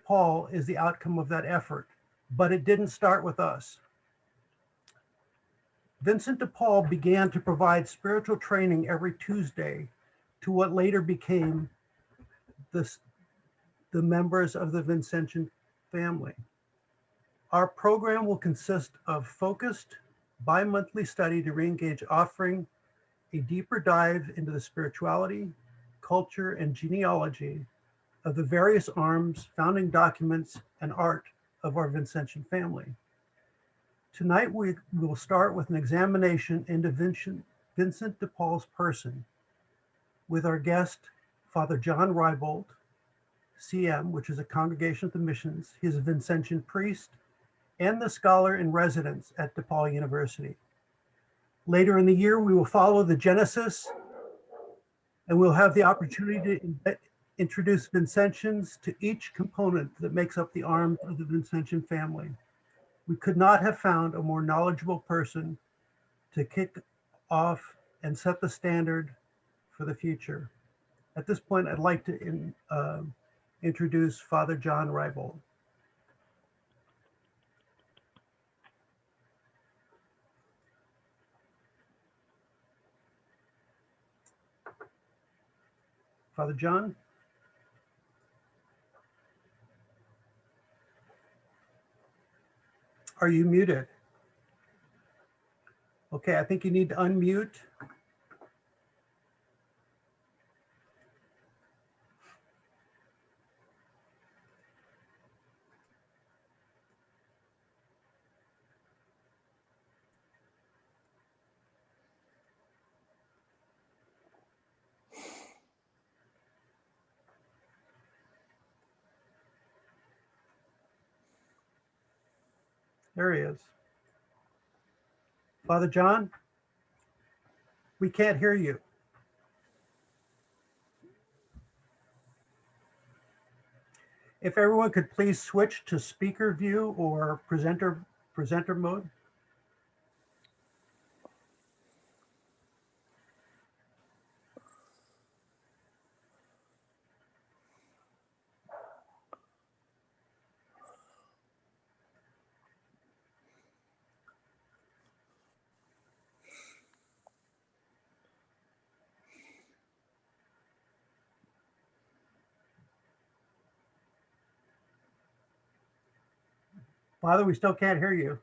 DePaul is the outcome of that effort, but it didn't start with us. Vincent DePaul began to provide spiritual training every Tuesday to what later became the members of the Vincentian family. Our program will consist of focused bi-monthly study to re-engage, offering a deeper dive into the spirituality, culture, and genealogy of the various arms, founding documents, and art of our Vincentian family. Tonight, we will start with an examination into Vincent DePaul's person with our guest, Father John Rybolt, CM, which is a congregation of the missions. He's a Vincentian priest and the scholar in residence at DePaul University. Later in the year, we will follow the Genesis, and we'll have the opportunity to introduce Vincentians to each component that makes up the arms of the Vincentian family. We could not have found a more knowledgeable person to kick off and set the standard for the future. At this point, I'd like to introduce Father John Rybolt. Father John? Are you muted? Okay, I think you need to unmute. There he is. Father John, we can't hear you. If everyone could please switch to speaker view or presenter mode. Father, we still can't hear you.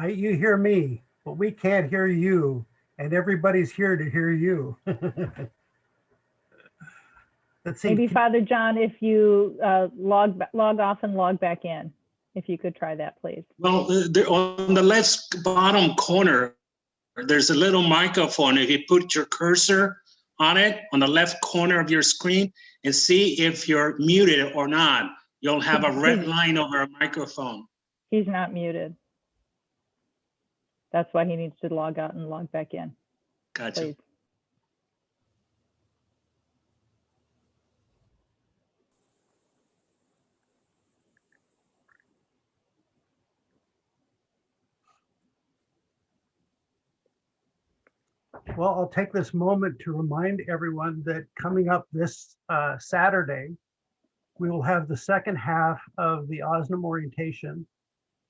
You hear me, but we can't hear you, and everybody's here to hear you. Let's see. Maybe Father John, if you log off and log back in, if you could try that, please. Well, on the left bottom corner, there's a little microphone. If you put your cursor on it, on the left corner of your screen, and see if you're muted or not, you'll have a red line over a microphone. He's not muted. That's why he needs to log out and log back in. Gotcha. Please. Well, I'll take this moment to remind everyone that coming up this Saturday, we will have the second half of the OSNM orientation,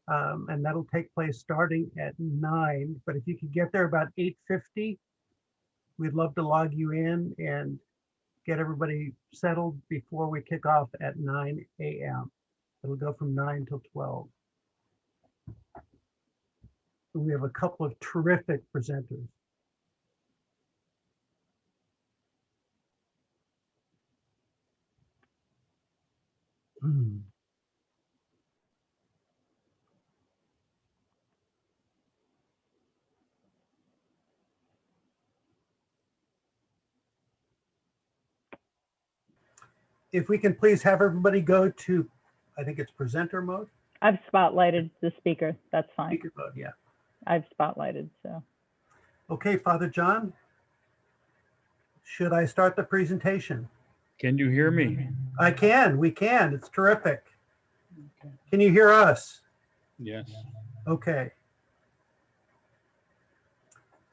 and that'll take place starting at 9. But if you could get there about 8:50, we'd love to log you in and get everybody settled before we kick off at 9 a.m. It'll go from 9 till 12. And we have a couple of terrific presenters. if we can please have everybody go to, I think it's presenter mode, I've spotlighted the speaker. That's fine. speaker mode, yeah. I've spotlighted, so. Okay, Father John, should I start the presentation? Can you hear me? I can, we can, it's terrific. Okay. Can you hear us? Yes. Okay,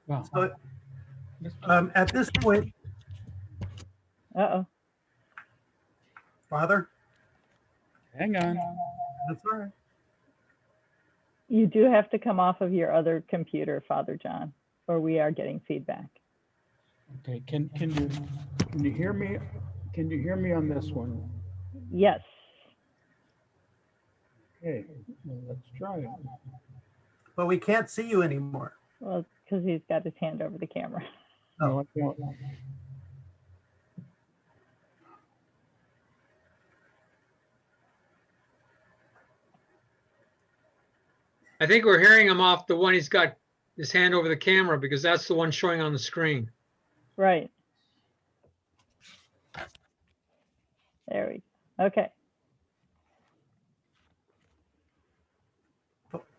Wow. so at this point, Uh-oh. Father, Hang on. that's all right. You do have to come off of your other computer, Father John, or we are getting feedback. Okay. Can you hear me? Can you hear me on this one? Yes. Okay. Well, let's try it. But we can't see you anymore. Well, because he's got his hand over the camera. No, I don't. I think we're hearing him off the one he's got his hand over the camera because that's the one showing on the screen. Right. There we go. Okay.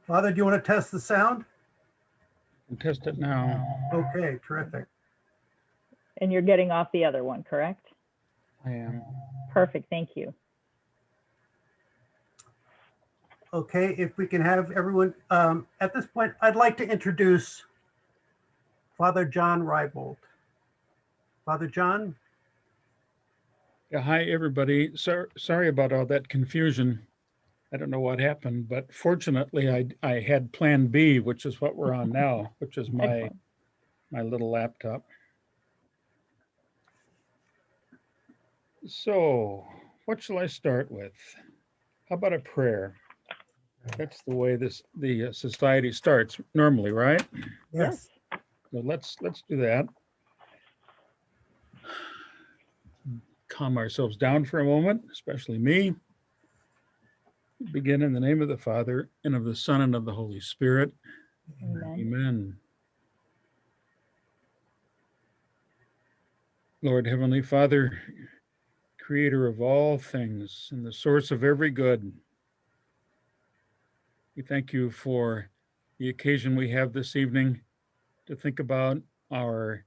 Father, do you want to test the sound? I'll test it now. Okay, terrific. And you're getting off the other one, correct? I am. Perfect. Thank you. Okay, if we can have everyone, at this point, I'd like to introduce Father John Rybolt. Father John? Yeah, hi, everybody. Sorry about all that confusion. I don't know what happened, but fortunately, I had Plan B, which is what we're on now, which is my Excellent. my little laptop. So, what shall I start with? How about a prayer? That's the way the society starts normally, right? Yes. So let's do that. Calm ourselves down for a moment, especially me. Begin in the name of the Father, and of the Son, and of the Holy Spirit. Amen. Amen. Lord, Heavenly Father, creator of all things and the source of every good, we thank you for the occasion we have this evening to think about our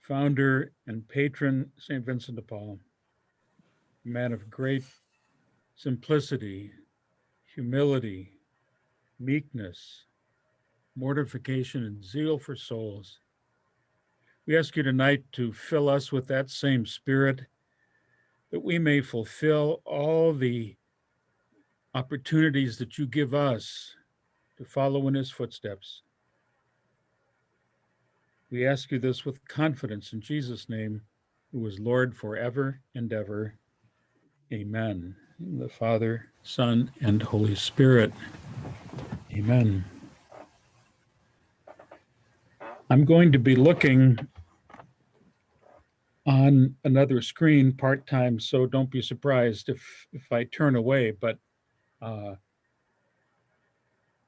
founder and patron, St. Vincent de Paul, a man of great simplicity, humility, meekness, mortification, and zeal for souls. We ask you tonight to fill us with that same spirit, that we may fulfill all the opportunities that you give us to follow in his footsteps. We ask you this with confidence in Jesus' name, who is Lord forever and ever. Amen. In the Father, Son, and Holy Spirit. Amen. I'm going to be looking on another screen part-time, so don't be surprised if I turn away, but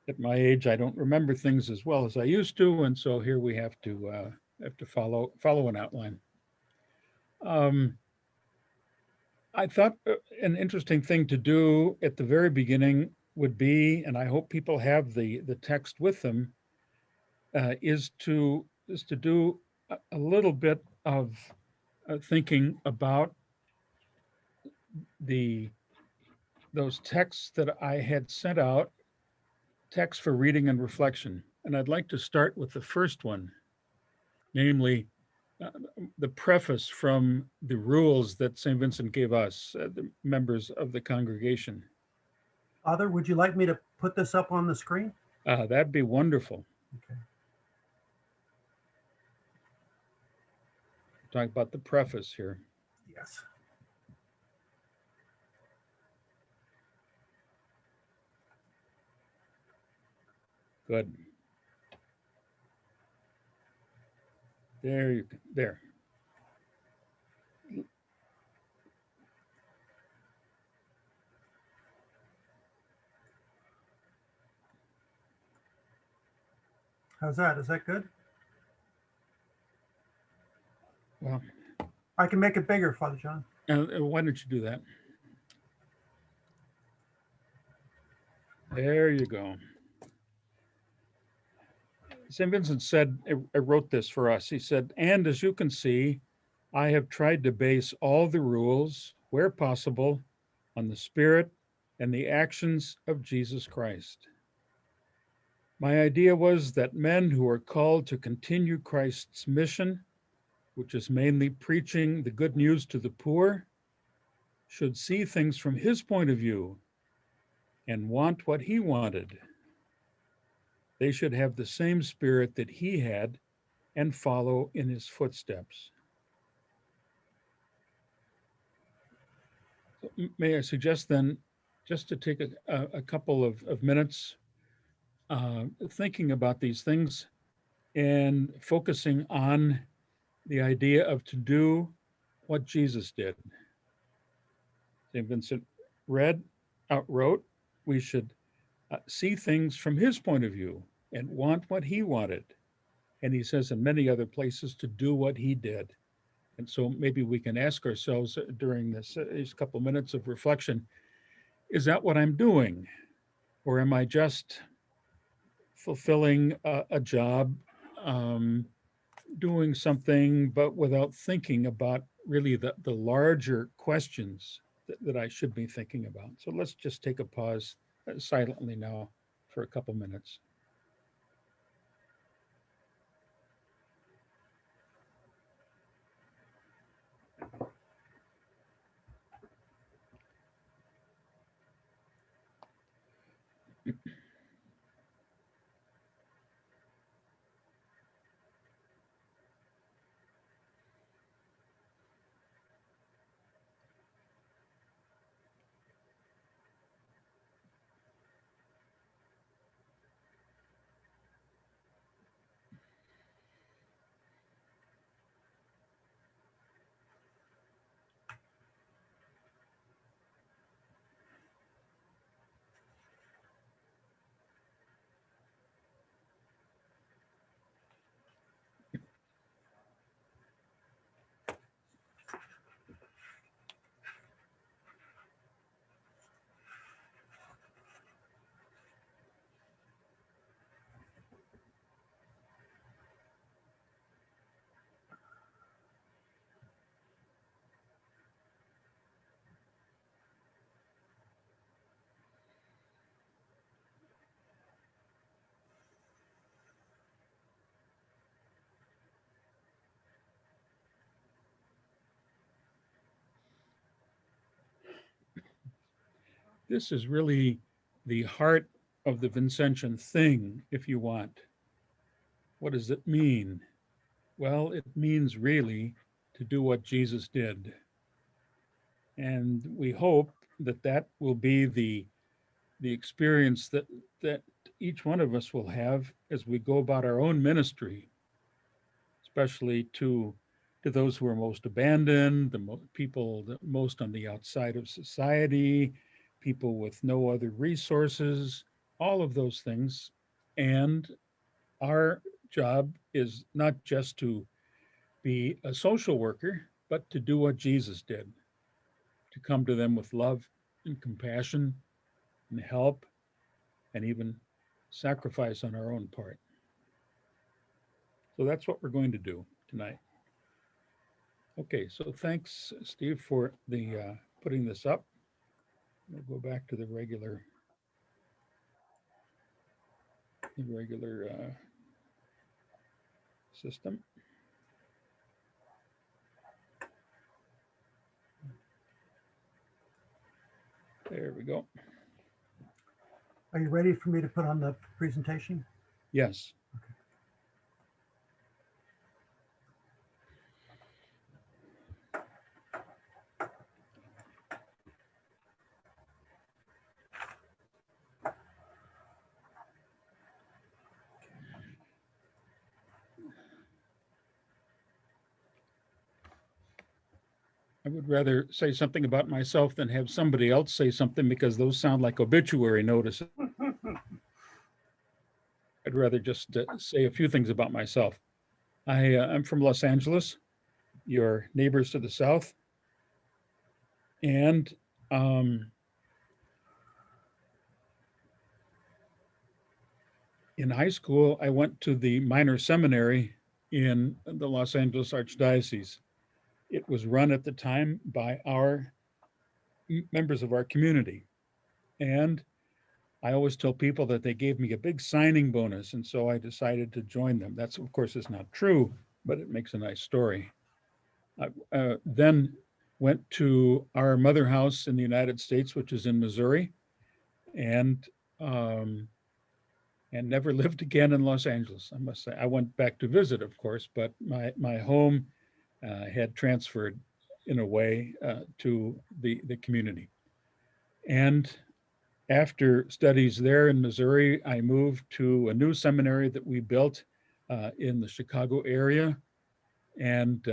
at my age, I don't remember things as well as I used to, and so here we have to follow an outline. I thought an interesting thing to do at the very beginning would be, and I hope people have the text with them, is to do a little bit of thinking about those texts that I had sent out, texts for reading and reflection. And I'd like to start with the first one, namely the preface from the rules that St. Vincent gave us, the members of the congregation. Father, would you like me to put this up on the screen? That'd be wonderful. Okay. Talk about the preface here. Yes. Good. There. How's that? Is that good? Well, I can make it bigger, Father John. Why don't you do that? There you go. St. Vincent said, I wrote this for us. He said, and as you can see, I have tried to base all the rules, where possible, on the spirit and the actions of Jesus Christ. My idea was that men who are called to continue Christ's mission, which is mainly preaching the good news to the poor, should see things from his point of view and want what he wanted. They should have the same spirit that he had and follow in his footsteps. So may I suggest then, just to take a couple of minutes thinking about these things and focusing on the idea of to do what Jesus did. St. Vincent wrote, we should see things from his point of view and want what he wanted. And he says in many other places to do what he did. And so maybe we can ask ourselves during these couple minutes of reflection, is that what I'm doing? Or am I just fulfilling a job, doing something, but without thinking about really the larger questions that I should be thinking about? So let's just take a pause silently now for a couple minutes. This is really the heart of the Vincentian thing, if you want. What does it mean? Well, it means really to do what Jesus did. And we hope that that will be the experience that each one of us will have as we go about our own ministry, especially to those who are most abandoned, people most on the outside of society, people with no other resources, all of those things. And our job is not just to be a social worker, but to do what Jesus did, to come to them with love and compassion and help and even sacrifice on our own part. So that's what we're going to do tonight. Okay, so thanks, Steve, for the putting this up. We'll go back to the regular system. There we go. Are you ready for me to put on the presentation? Yes. I would rather say something about myself than have somebody else say something because those sound like obituary notices. I'd rather just say a few things about myself. I'm from Los Angeles, your neighbors to the south. And in high school, I went to the minor seminary in the Los Angeles Archdiocese. It was run at the time by our members of our community. And I always tell people that they gave me a big signing bonus. And so I decided to join them. That's, of course, is not true, but it makes a nice story. I then went to our mother house in the United States, which is in Missouri, and never lived again in Los Angeles. I must say, I went back to visit, of course, but my home had transferred in a way to the community. And after studies there in Missouri, I moved to a new seminary that we built in the Chicago area. And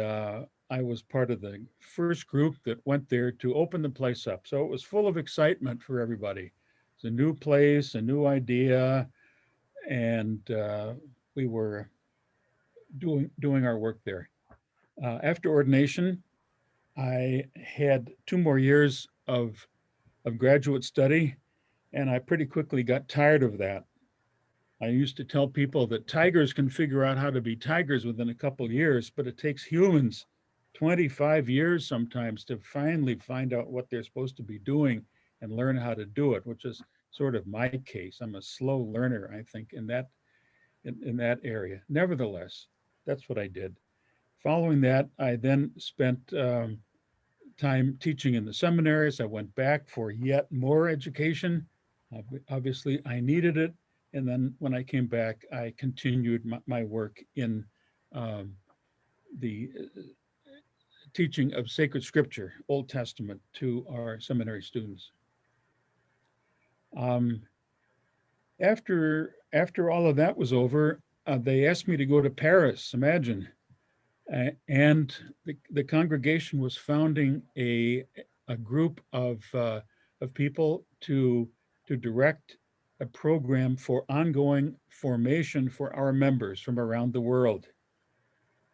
I was part of the first group that went there to open the place up. So it was full of excitement for everybody. It's a new place, a new idea, and we were doing our work there. After ordination, I had 2 more years of graduate study, and I pretty quickly got tired of that. I used to tell people that tigers can figure out how to be tigers within a couple of years, but it takes humans 25 years sometimes to finally find out what they're supposed to be doing and learn how to do it, which is sort of my case. I'm a slow learner, I think, in that area. Nevertheless, that's what I did. Following that, I then spent time teaching in the seminaries. I went back for yet more education. Obviously, I needed it. And then when I came back, I continued my work in the teaching of sacred scripture, Old Testament, to our seminary students. After all of that was over, they asked me to go to Paris, imagine. And the congregation was founding a group of people to direct a program for ongoing formation for our members from around the world.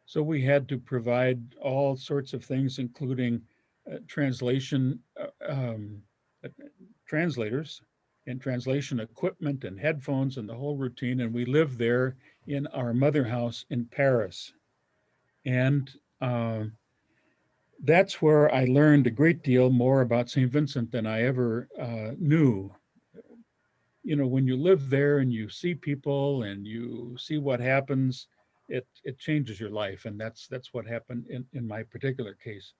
So we had to provide all sorts of things, including translation, translators and translation equipment and headphones and the whole routine. And we lived there in our mother house in Paris. And that's where I learned a great deal more about St. Vincent than I ever knew. You know, when you live there and you see people and you see what happens, it changes your life. And that's what happened in my particular case.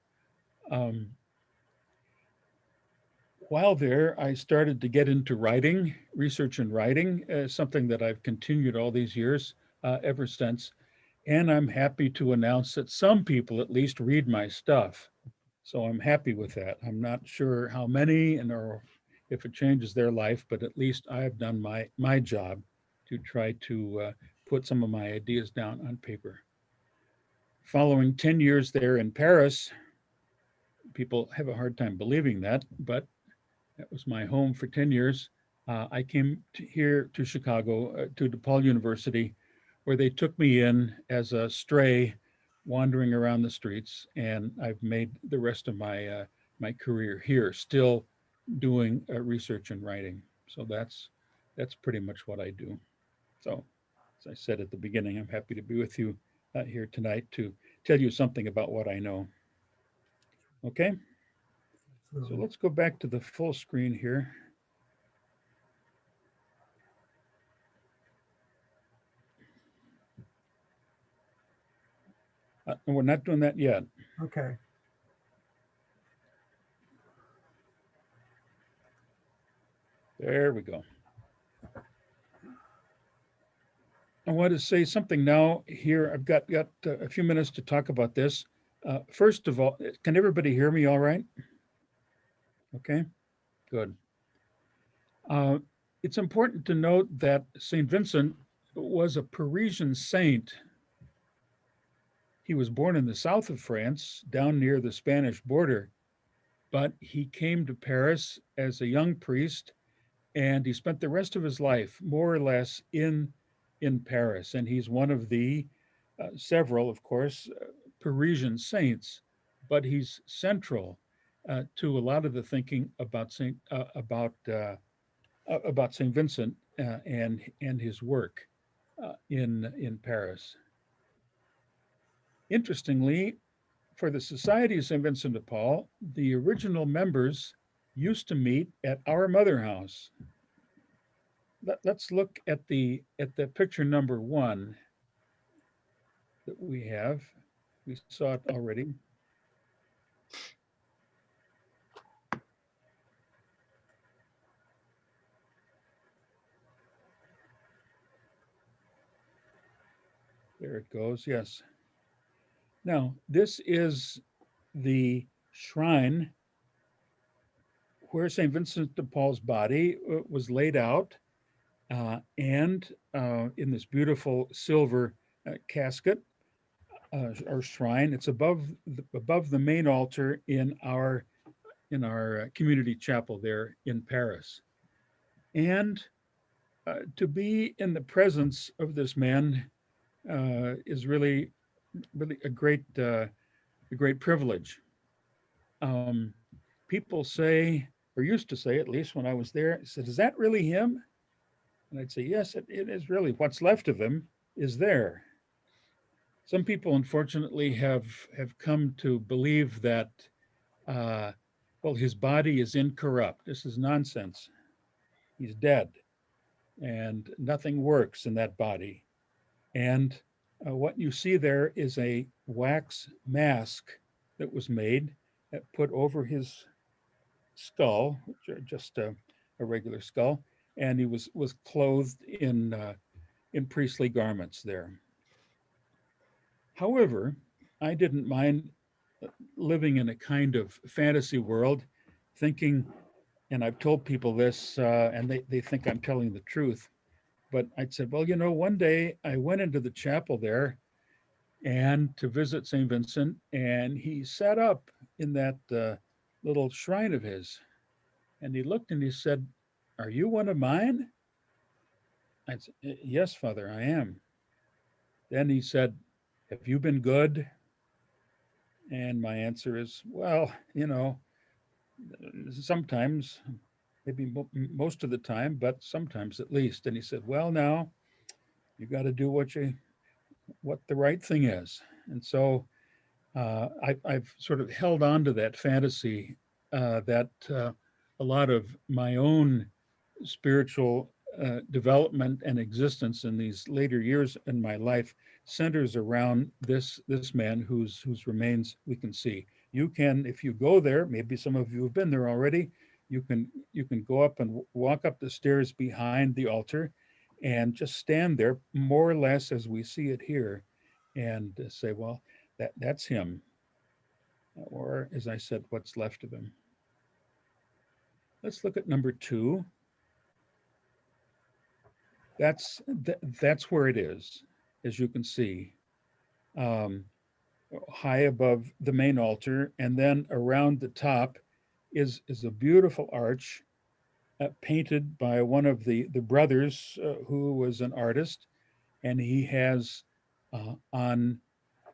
While there, I started to get into writing, research and writing, something that I've continued all these years ever since. And I'm happy to announce that some people at least read my stuff. So I'm happy with that. I'm not sure how many or if it changes their life, but at least I've done my job to try to put some of my ideas down on paper. Following 10 years there in Paris, people have a hard time believing that, but that was my home for 10 years. I came here to Chicago, to DePaul University, where they took me in as a stray wandering around the streets. And I've made the rest of my my career here, still doing research and writing. So that's pretty much what I do. So as I said at the beginning, I'm happy to be with you here tonight to tell you something about what I know. Okay, so let's go back to the full screen here. And we're not doing that yet. Okay. There we go. I want to say something now here. I've got a few minutes to talk about this. First of all, can everybody hear me all right? Okay, good. It's important to note that St. Vincent was a Parisian saint. He was born in the south of France, down near the Spanish border, but he came to Paris as a young priest, and he spent the rest of his life more or less in Paris. And he's one of the several, of course, Parisian saints, but he's central to a lot of the thinking about Saint Vincent and his work in Paris. Interestingly, for the Society of Saint Vincent de Paul, the original members used to meet at our mother house. Let's look at the picture number 1 that we have. We saw it already. There it goes, yes. Now, this is the shrine where St. Vincent de Paul's body was laid out and in this beautiful silver casket or shrine. It's above the main altar in our community chapel there in Paris. And to be in the presence of this man is really a great privilege. People say, or used to say, at least when I was there, said, "Is that really him?" And I'd say, "Yes, it is really. What's left of him is there." Some people, unfortunately, have come to believe that, well, his body is incorrupt. This is nonsense. He's dead, and nothing works in that body. And what you see there is a wax mask that was made, put over his skull, just a regular skull, and he was clothed in priestly garments there. However, I didn't mind living in a kind of fantasy world, thinking, and I've told people this, and they think I'm telling the truth, but I said, well, one day I went into the chapel there and to visit St. Vincent, and he sat up in that little shrine of his, and he looked and he said, "Are you one of mine?" I said, "Yes, Father, I am." Then he said, "Have you been good?" And my answer is, well, sometimes, maybe most of the time, but sometimes at least. And he said, "Well, now you got to do what the right thing is." And so I've sort of held on to that fantasy that a lot of my own spiritual development and existence in these later years in my life centers around this man whose remains we can see. You can, if you go there, maybe some of you have been there already, you can go up and walk up the stairs behind the altar and just stand there more or less as we see it here and say, well, that's him. Or as I said, what's left of him. Let's look at number 2. That's where it is, as you can see, high above the main altar, and then around the top is a beautiful arch painted by one of the brothers who was an artist, and he has on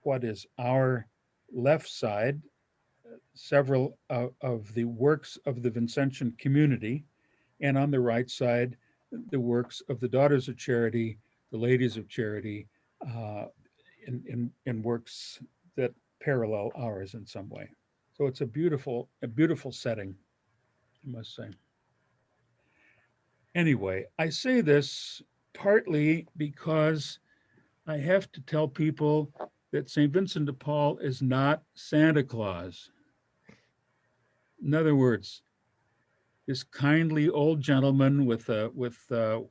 what is our left side several of the works of the Vincentian community, and on the right side the works of the Daughters of Charity, the Ladies of Charity, in works that parallel ours in some way. So it's a beautiful setting, I must say. Anyway, I say this partly because I have to tell people that St. Vincent de Paul is not Santa Claus. In other words, this kindly old gentleman with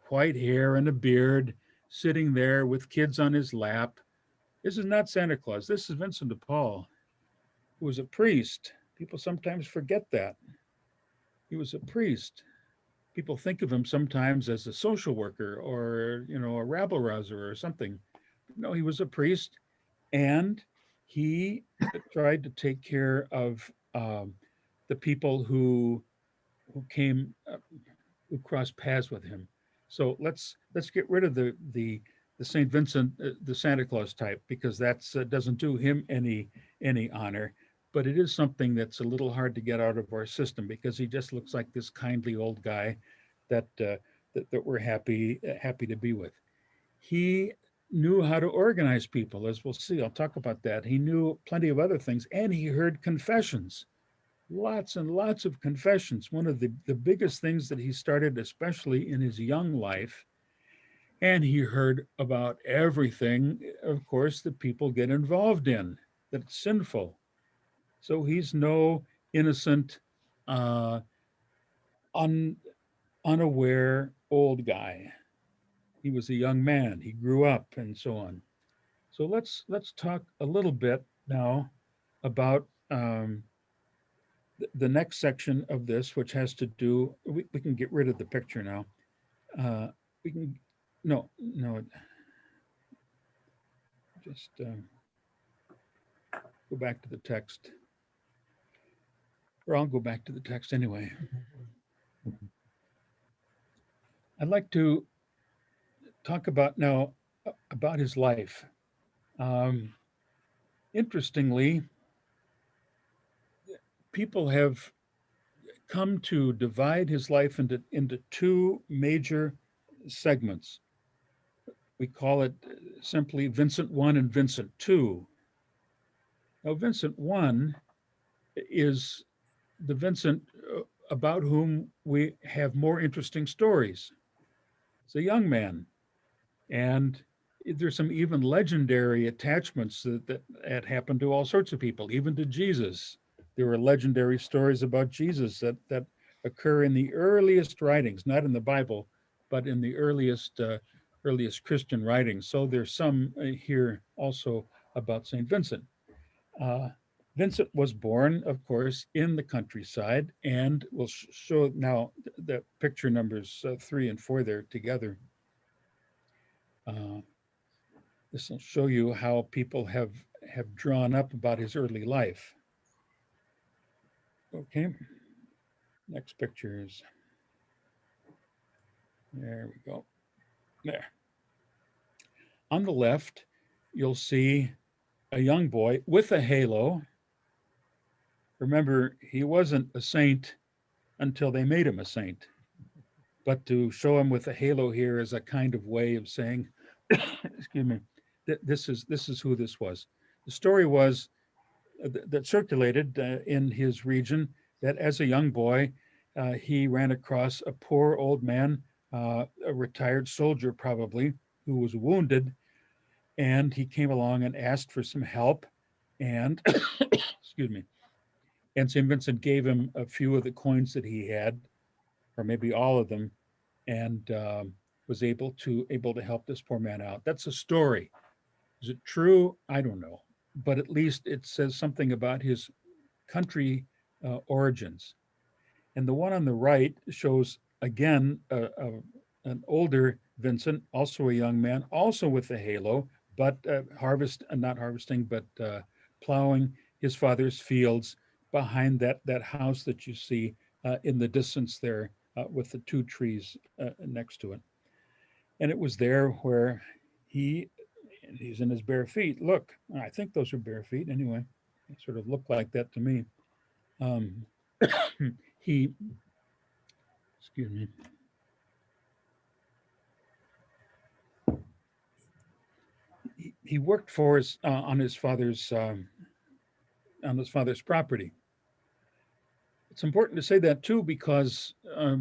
white hair and a beard sitting there with kids on his lap. This is not Santa Claus. This is Vincent de Paul, who was a priest. People sometimes forget that. He was a priest. People think of him sometimes as a social worker or, a rabble-rouser or something. No, he was a priest, and he tried to take care of the people who came, who crossed paths with him. So let's get rid of the St. Vincent, the Santa Claus type, because that doesn't do him any honor. but it is something that's a little hard to get out of our system because he just looks like this kindly old guy that that we're happy to be with. He knew how to organize people, as we'll see. I'll talk about that. He knew plenty of other things, and he heard confessions, lots and lots of confessions. One of the biggest things that he started, especially in his young life, and he heard about everything, of course, that people get involved in, that's sinful. So he's no innocent, uh, unaware old guy. He was a young man. He grew up and so on. So let's talk a little bit now about the next section of this, which has to do. We can get rid of the picture now. We can no, just go back to the text, or I'll go back to the text anyway. I'd like to talk about now about his life. Interestingly, people have come to divide his life into two major segments. We call it simply Vincent 1 and Vincent 2. Now, Vincent 1 is the Vincent about whom we have more interesting stories. It's a young man, and there's some even legendary attachments that happened to all sorts of people, even to Jesus. There were legendary stories about Jesus that occur in the earliest writings, not in the Bible, but in the earliest Christian writings. So there's some here also about St. Vincent. Vincent was born, of course, in the countryside, and we'll show now the picture numbers 3 and 4 there together. This will show you how people have drawn up about his early life. Okay, next pictures. There we go. There. On the left, you'll see a young boy with a halo. Remember, he wasn't a saint until they made him a saint. But to show him with a halo here is a kind of way of saying, excuse me, that this is who this was. The story was that circulated in his region that as a young boy, he ran across a poor old man, a retired soldier probably, who was wounded, and he came along and asked for some help, and excuse me, and St. Vincent gave him a few of the coins that he had, or maybe all of them, and was able to help this poor man out. That's a story. Is it true? I don't know, but at least it says something about his country origins. And the one on the right shows again an older Vincent, also a young man, also with a halo, but not harvesting, but plowing his father's fields behind that house that you see in the distance there with the two trees next to it. And it was there where he's in his bare feet. Look, I think those are bare feet anyway. They sort of look like that to me. Excuse me. He worked for us on his father's property. It's important to say that too, because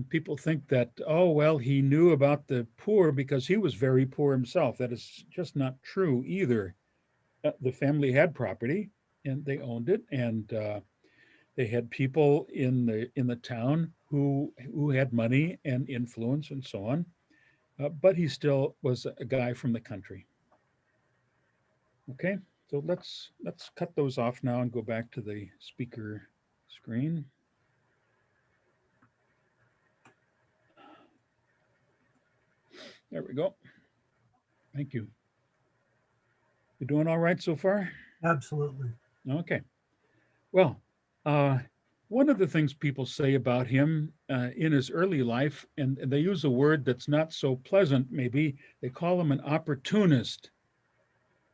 people think that, oh, well, he knew about the poor because he was very poor himself. That is just not true either. The family had property and they owned it, and they had people in the town who had money and influence and so on. But he still was a guy from the country. Okay, so let's cut those off now and go back to the speaker screen. There we go. Thank you. You doing all right so far? Absolutely. Okay. Well, one of the things people say about him in his early life, and they use a word that's not so pleasant, maybe, they call him an opportunist.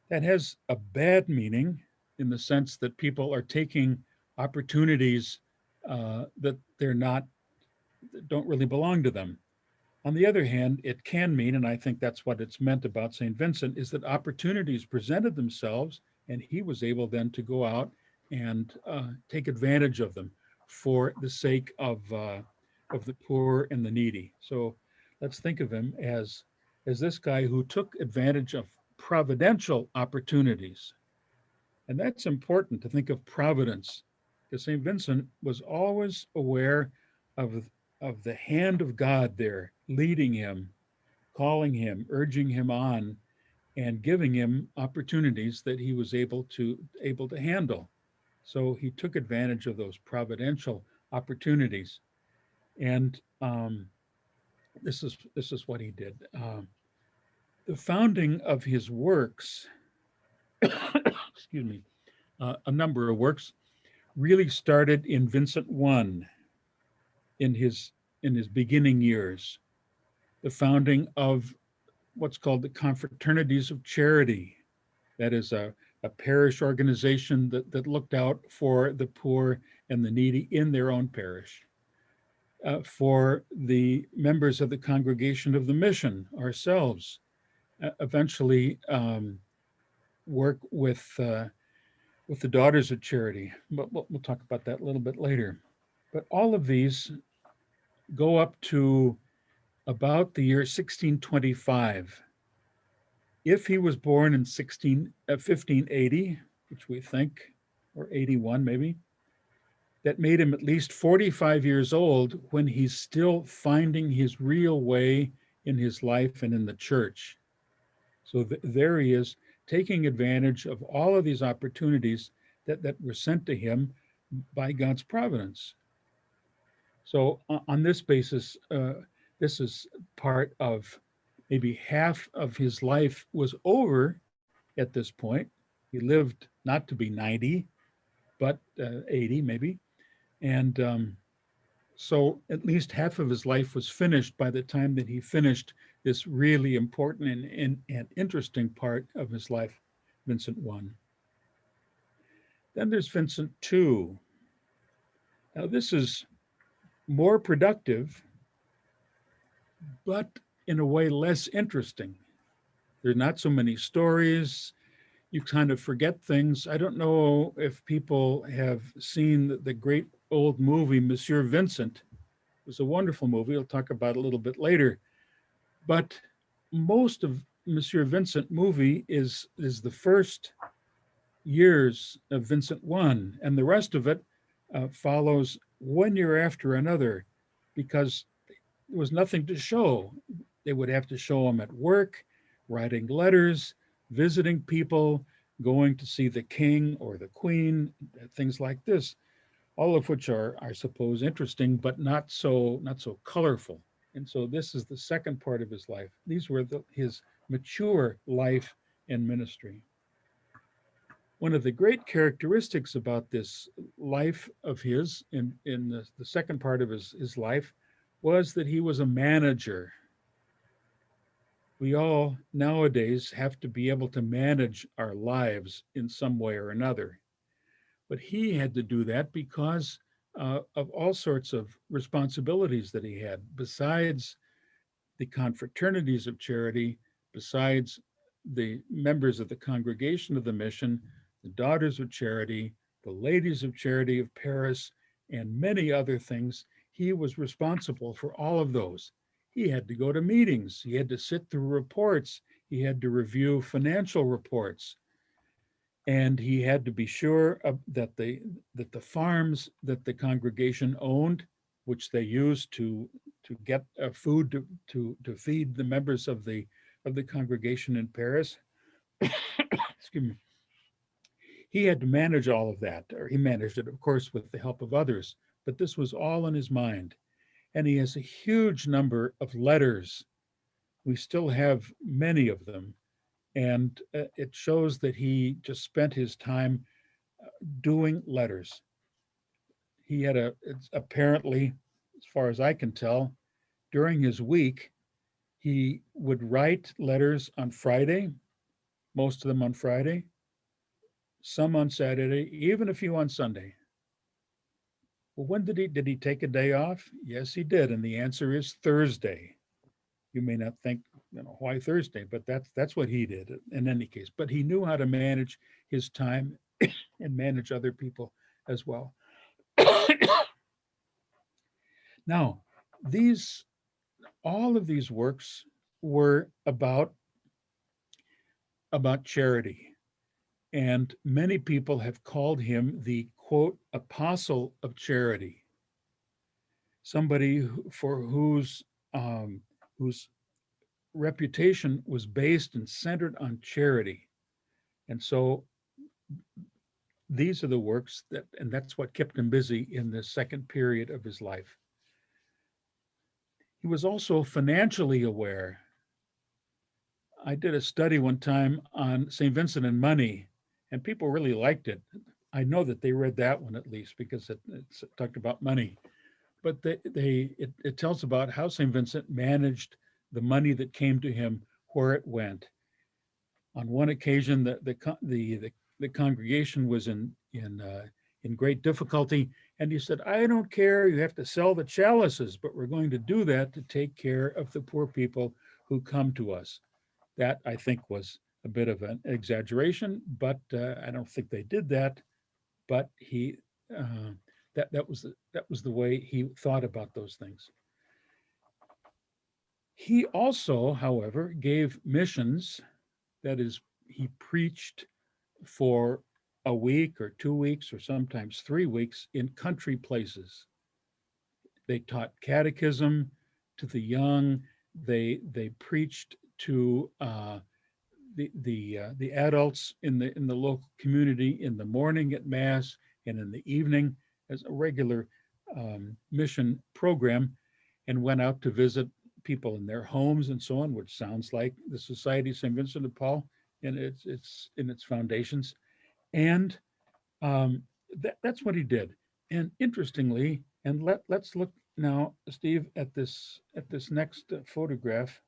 That has a bad meaning in the sense that people are taking opportunities that don't really belong to them. On the other hand, it can mean, and I think that's what it's meant about St. Vincent, is that opportunities presented themselves and he was able then to go out and take advantage of them for the sake of the poor and the needy. So let's think of him as this guy who took advantage of providential opportunities. And that's important to think of providence, because St. Vincent was always aware of the hand of God there, leading him, calling him, urging him on, and giving him opportunities that he was able to handle. So he took advantage of those providential opportunities, and this is what he did. The founding of his works, excuse me, a number of works, really started in Vincent I, in his beginning years. The founding of what's called the Confraternities of Charity. That is a parish organization that looked out for the poor and the needy in their own parish. For the members of the Congregation of the Mission, ourselves, eventually work with the Daughters of Charity, but we'll talk about that a little bit later. But all of these go up to about the year 1625. If he was born in 1580, which we think, or 81 maybe, that made him at least 45 years old when he's still finding his real way in his life and in the church. So there he is, taking advantage of all of these opportunities that were sent to him by God's providence. So on this basis, this is part of maybe half of his life was over at this point. He lived not to be 90, but 80 maybe. And so at least half of his life was finished by the time that he finished this really important and interesting part of his life, Vincent I. Then there's Vincent II. Now this is more productive, but in a way less interesting. There's not so many stories. You kind of forget things. I don't know if people have seen the great old movie, Monsieur Vincent. It was a wonderful movie. I'll talk about it a little bit later. But most of Monsieur Vincent movie is the first years of Vincent I, and the rest of it follows one year after another, because there was nothing to show. They would have to show him at work, writing letters, visiting people, going to see the king or the queen, things like this, all of which are, I suppose, interesting, but not so colorful. And so this is the second part of his life. These were his mature life and ministry. One of the great characteristics about this life of his in the second part of his life was that he was a manager. We all nowadays have to be able to manage our lives in some way or another. But he had to do that because of all sorts of responsibilities that he had, besides the confraternities of charity, besides the members of the Congregation of the Mission, the Daughters of Charity, the Ladies of Charity of Paris, and many other things. He was responsible for all of those. He had to go to meetings. He had to sit through reports. He had to review financial reports. And he had to be sure that the farms that the congregation owned, which they used to get food to feed the members of the congregation in Paris, excuse me, he had to manage all of that, or he managed it, of course, with the help of others, but this was all in his mind. And he has a huge number of letters. We still have many of them. And it shows that he just spent his time doing letters. He had apparently, as far as I can tell, during his week, he would write letters on Friday, most of them on Friday, some on Saturday, even a few on Sunday. Well, when did he take a day off? Yes, he did. And the answer is Thursday. You may not think, why Thursday, but that's what he did in any case. But he knew how to manage his time and manage other people as well. Now, all of these works were about charity. And many people have called him the, quote, apostle of charity. Somebody for whose reputation was based and centered on charity. And so these are the works and that's what kept him busy in the second period of his life. He was also financially aware. I did a study one time on St. Vincent and money, and people really liked it. I know that they read that one at least because it talked about money. But it tells about how St. Vincent managed the money that came to him, where it went. On one occasion, the congregation was in great difficulty, and he said, "I don't care. You have to sell the chalices, but we're going to do that to take care of the poor people who come to us." That, I think, was a bit of an exaggeration, but I don't think they did that. But that was the way he thought about those things. He also, however, gave missions. That is, he preached for a week or 2 weeks or sometimes 3 weeks in country places. They taught catechism to the young. They preached to the adults in the local community in the morning at Mass and in the evening as a regular mission program, and went out to visit people in their homes and so on, which sounds like the Society of St. Vincent de Paul in its foundations. And that's what he did. And interestingly, and let's look now, Steve, at this next photograph,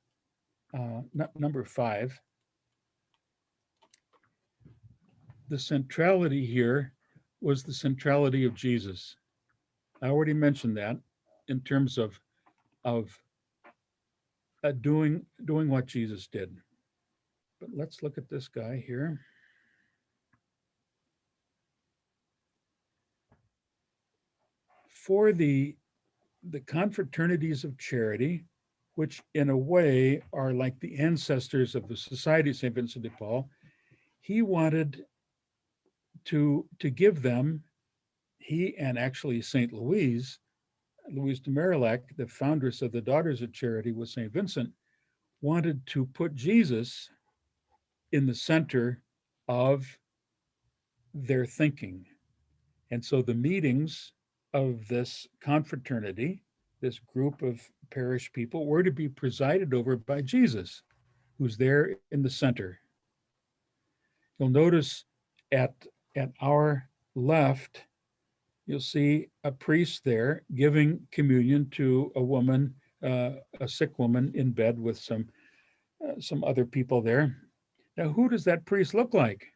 number 5. The centrality here was the centrality of Jesus. I already mentioned that in terms of doing what Jesus did. But let's look at this guy here. For the confraternities of charity, which in a way are like the ancestors of the Society of St. Vincent de Paul, he wanted to give them, he and actually St. Louise de Marillac, the foundress of the Daughters of Charity with St. Vincent, wanted to put Jesus in the center of their thinking. And so the meetings of this confraternity, this group of parish people, were to be presided over by Jesus, who's there in the center. You'll notice at our left, you'll see a priest there giving communion to a woman, a sick woman in bed with some other people there. Now, who does that priest look like?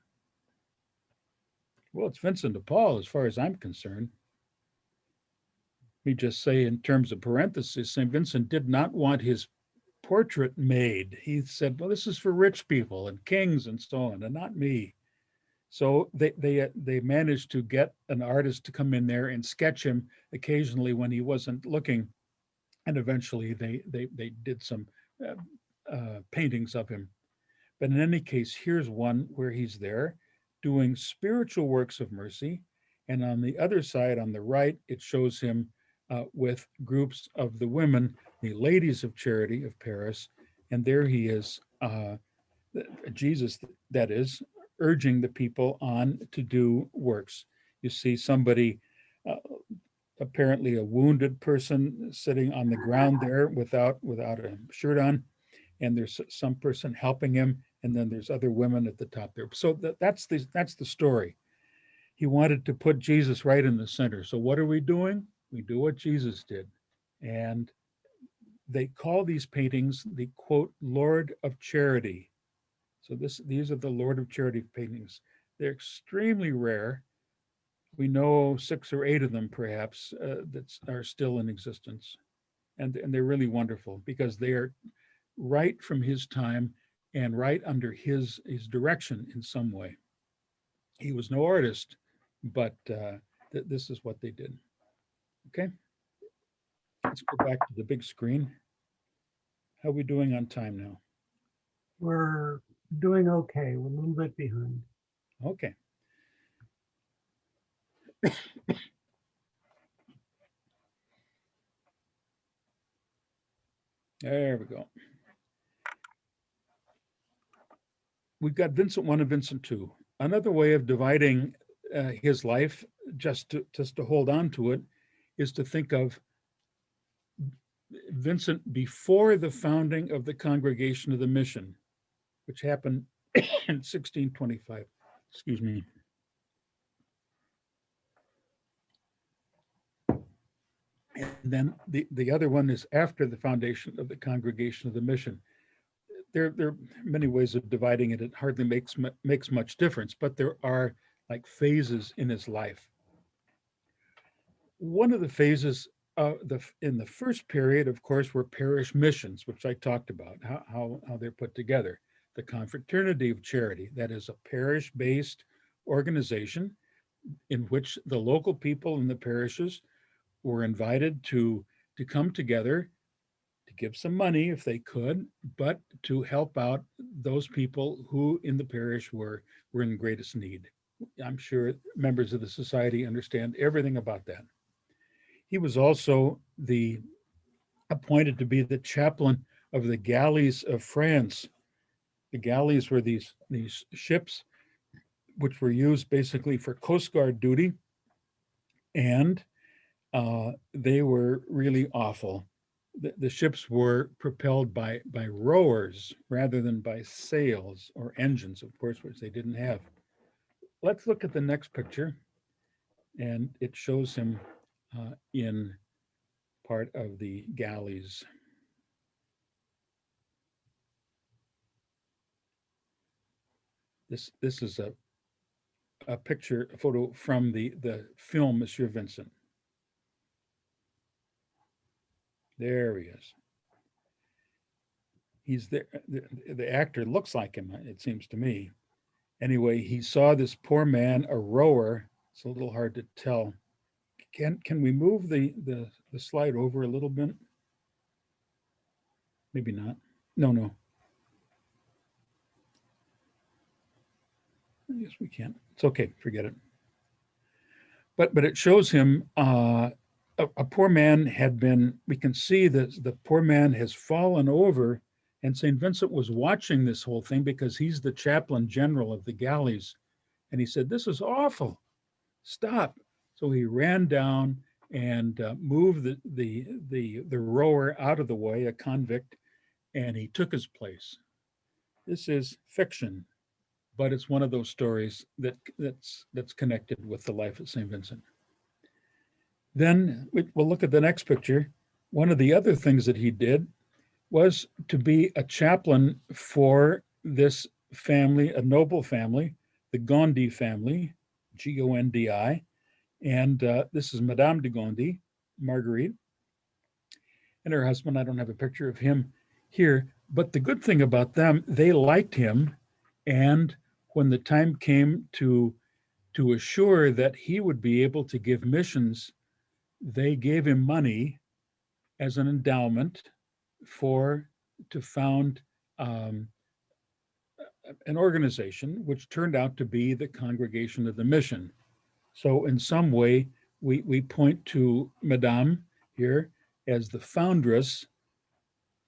Well, it's Vincent de Paul, as far as I'm concerned. Let me just say, in terms of parentheses, St. Vincent did not want his portrait made. He said, well, this is for rich people and kings and so on, and not me. So they managed to get an artist to come in there and sketch him occasionally when he wasn't looking, and eventually they did some paintings of him. But in any case, here's one where he's there doing spiritual works of mercy, and on the other side, on the right, it shows him with groups of the women, the Ladies of Charity of Paris, and there he is, Jesus, that is, urging the people on to do works. You see somebody, apparently a wounded person, sitting on the ground there without a shirt on, and there's some person helping him, and then there's other women at the top there. So that's the story. He wanted to put Jesus right in the center. So what are we doing? We do what Jesus did. And they call these paintings the, quote, Lord of Charity. So these are the Lord of Charity paintings. They're extremely rare. We know 6 or 8 of them perhaps that are still in existence. And they're really wonderful because they are right from his time and right under his direction in some way. He was no artist, but this is what they did. Okay, let's go back to the big screen. How are we doing on time now? We're doing okay. We're a little bit behind. Okay. There we go. We've got Vincent 1 and Vincent 2. Another way of dividing his life, just to hold on to it, is to think of Vincent before the founding of the Congregation of the Mission, which happened in 1625. Excuse me. And then the other one is after the foundation of the Congregation of the Mission. There are many ways of dividing it. It hardly makes much difference, but there are like phases in his life. One of the phases in the first period, of course, were parish missions, which I talked about, how they're put together. The Confraternity of Charity, that is a parish-based organization in which the local people in the parishes were invited to come together, to give some money if they could, but to help out those people who in the parish were in greatest need. I'm sure members of the society understand everything about that. He was also appointed to be the chaplain of the galleys of France. The galleys were these ships which were used basically for Coast Guard duty, and they were really awful. The ships were propelled by rowers rather than by sails or engines, of course, which they didn't have. Let's look at the next picture, and it shows him in part of the galleys. This is a picture, a photo from the film Monsieur Vincent. There he is. He's there. The actor looks like him, it seems to me. Anyway, he saw this poor man, a rower. It's a little hard to tell. Can we move the slide over a little bit? Maybe not. No. I guess we can't. It's okay. Forget it. But it shows him a poor man had been. We can see that the poor man has fallen over, and St. Vincent was watching this whole thing because he's the chaplain general of the galleys, and he said, "This is awful. Stop." So he ran down and moved the rower out of the way, a convict, and he took his place. This is fiction, but it's one of those stories that's connected with the life of St. Vincent. Then we'll look at the next picture. One of the other things that he did was to be a chaplain for this family, a noble family, the Gondi family, Gondi. And this is Madame de Gondi, Marguerite, and her husband. I don't have a picture of him here, but the good thing about them, they liked him. And when the time came to assure that he would be able to give missions, they gave him money as an endowment to found an organization which turned out to be the Congregation of the Mission. So in some way, we point to Madame here as the foundress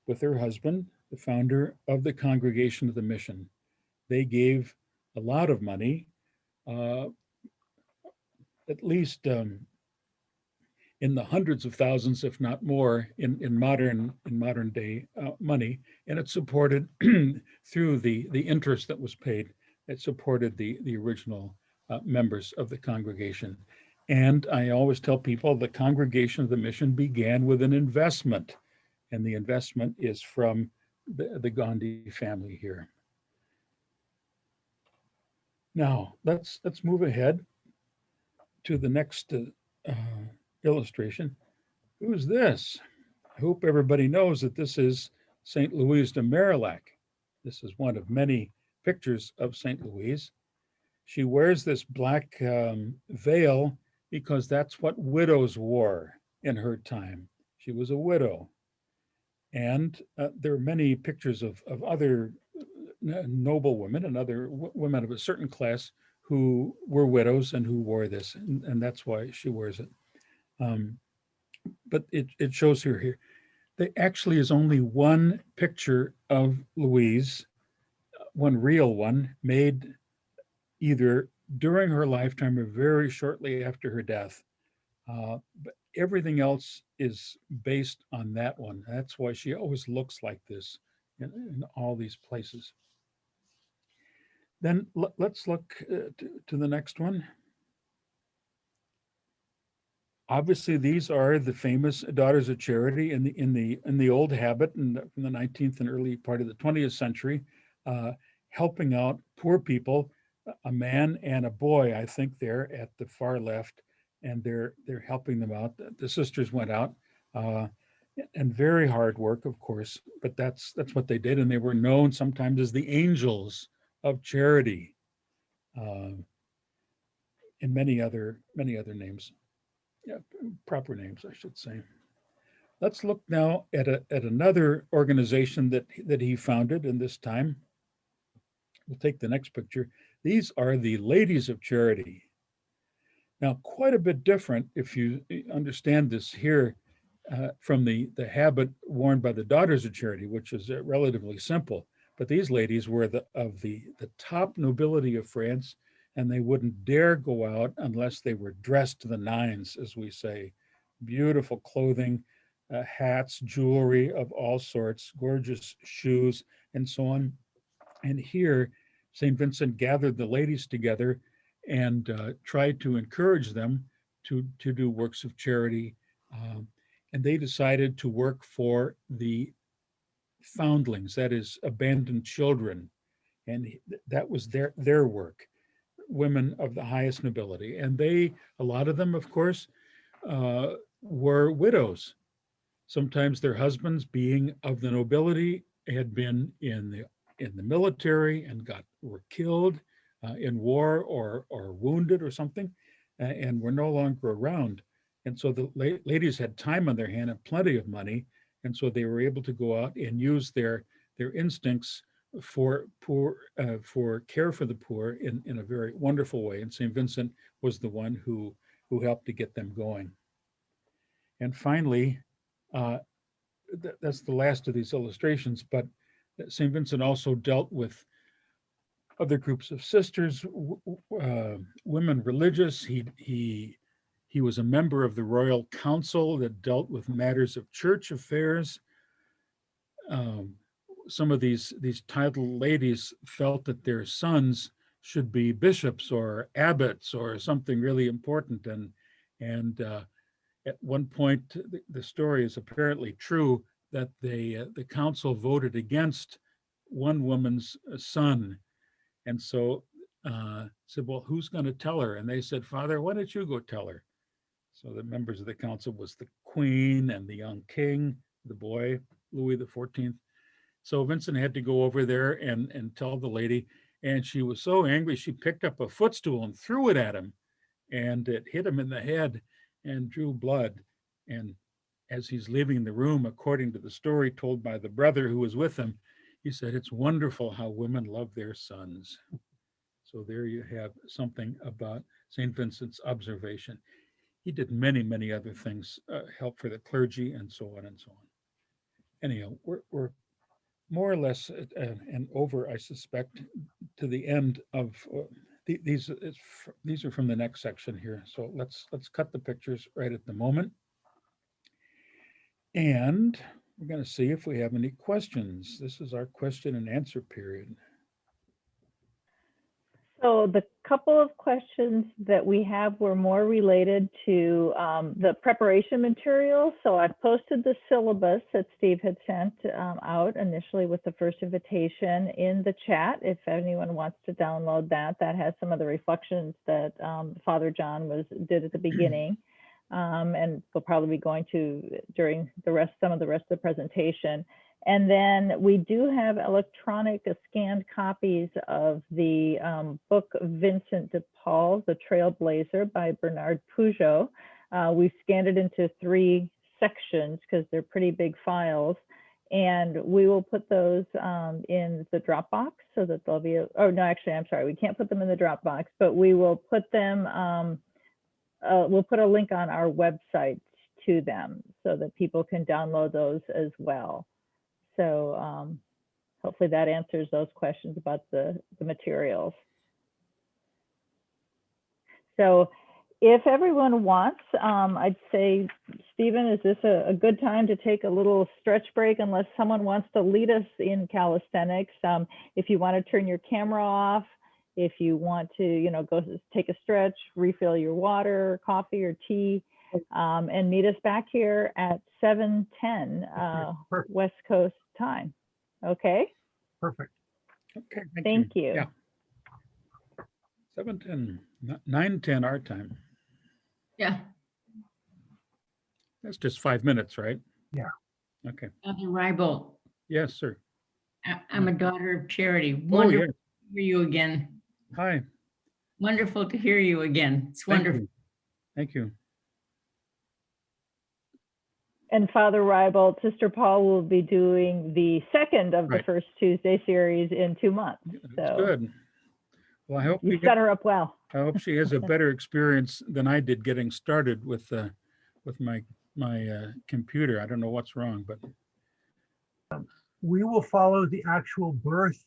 with her husband, the founder of the Congregation of the Mission. They gave a lot of money, at least in the hundreds of thousands, if not more, in modern day money, and it supported through the interest that was paid. It supported the original members of the congregation. And I always tell people the Congregation of the Mission began with an investment, and the investment is from the Gondi family here. Now let's move ahead to the next illustration. Who's this? I hope everybody knows that this is St. Louise de Marillac. This is one of many pictures of St. Louise. She wears this black veil because that's what widows wore in her time. She was a widow. And there are many pictures of other noble women and other women of a certain class who were widows and who wore this, and that's why she wears it. But it shows her here. There actually is only one picture of Louise, one real one, made either during her lifetime or very shortly after her death. But everything else is based on that one. That's why she always looks like this in all these places. Then let's look to the next one. Obviously, these are the famous Daughters of Charity in the old habit from the 19th and early part of the 20th century, helping out poor people, a man and a boy, I think they're at the far left, and they're helping them out. The sisters went out, and very hard work, of course, but that's what they did, and they were known sometimes as the angels of charity, and many other names. Yeah, proper names, I should say. Let's look now at another organization that he founded in this time. We'll take the next picture. These are the Ladies of Charity. Now, quite a bit different, if you understand this here, from the habit worn by the Daughters of Charity, which is relatively simple. But these ladies were of the top nobility of France, and they wouldn't dare go out unless they were dressed to the nines, as we say. Beautiful clothing, hats, jewelry of all sorts, gorgeous shoes, and so on. And here, St. Vincent gathered the ladies together and tried to encourage them to do works of charity. And they decided to work for the foundlings, that is, abandoned children. And that was their work. Women of the highest nobility. And a lot of them, of course, were widows. Sometimes their husbands, being of the nobility, had been in the military and were killed in war or wounded or something, and were no longer around. And so the ladies had time on their hand and plenty of money, and so they were able to go out and use their instincts for care for the poor in a very wonderful way. And St. Vincent was the one who helped to get them going. And finally, that's the last of these illustrations, but St. Vincent also dealt with other groups of sisters, women religious. He was a member of the Royal Council that dealt with matters of church affairs. Some of these titled ladies felt that their sons should be bishops or abbots or something really important. And at one point, the story is apparently true that the council voted against one woman's son. And so said, well, who's going to tell her? And they said, Father, why don't you go tell her? So the members of the council was the queen and the young king, the boy, Louis XIV. So Vincent had to go over there and tell the lady, and she was so angry, she picked up a footstool and threw it at him, and it hit him in the head and drew blood. And as he's leaving the room, according to the story told by the brother who was with him, he said, it's wonderful how women love their sons. So there you have something about St. Vincent's observation. He did many, many other things, help for the clergy and so on and so on. Anyhow, we're more or less and over, I suspect, to the end of these are from the next section here. So let's cut the pictures right at the moment. And we're going to see if we have any questions. This is our question and answer period. So the couple of questions that we have were more related to the preparation materials. So I've posted the syllabus that Steve had sent out initially with the first invitation in the chat. If anyone wants to download that, that has some of the reflections that Father John did at the beginning. And we'll probably be going to during some of the rest of the presentation. And then we do have electronic scanned copies of the book Vincent de Paul, The Trailblazer by Bernard Peugeot. We've scanned it into 3 sections because they're pretty big files. And we will put those in the Dropbox so that they'll be, oh no, actually, I'm sorry, we can't put them in the Dropbox, but we will put them, we'll put a link on our website to them so that people can download those as well. So hopefully that answers those questions about the materials. So if everyone wants, I'd say, Stephen, is this a good time to take a little stretch break unless someone wants to lead us in calisthenics? If you want to turn your camera off, if you want to, go take a stretch, refill your water, coffee or tea, and meet us back here at 7:10 West Coast time. Okay? Perfect. Okay, Thank you. Yeah. 7:10, 9:10 our time. Yeah, That's just 5 minutes, right? Yeah. Okay. Dr. Rybolt, Yes, sir. I'm a daughter of Charity. Oh, Wonderful yes. to hear you again. Hi. Wonderful to hear you again. It's Thank wonderful. you. Thank you. And Father Rybolt, Sister Paul will be doing the second of the Right. first Tuesday series in 2 months. That's So good. Well, I hope you set her up well. I hope she has a better experience than I did getting started with my computer. I don't know what's wrong, but We will follow the actual birth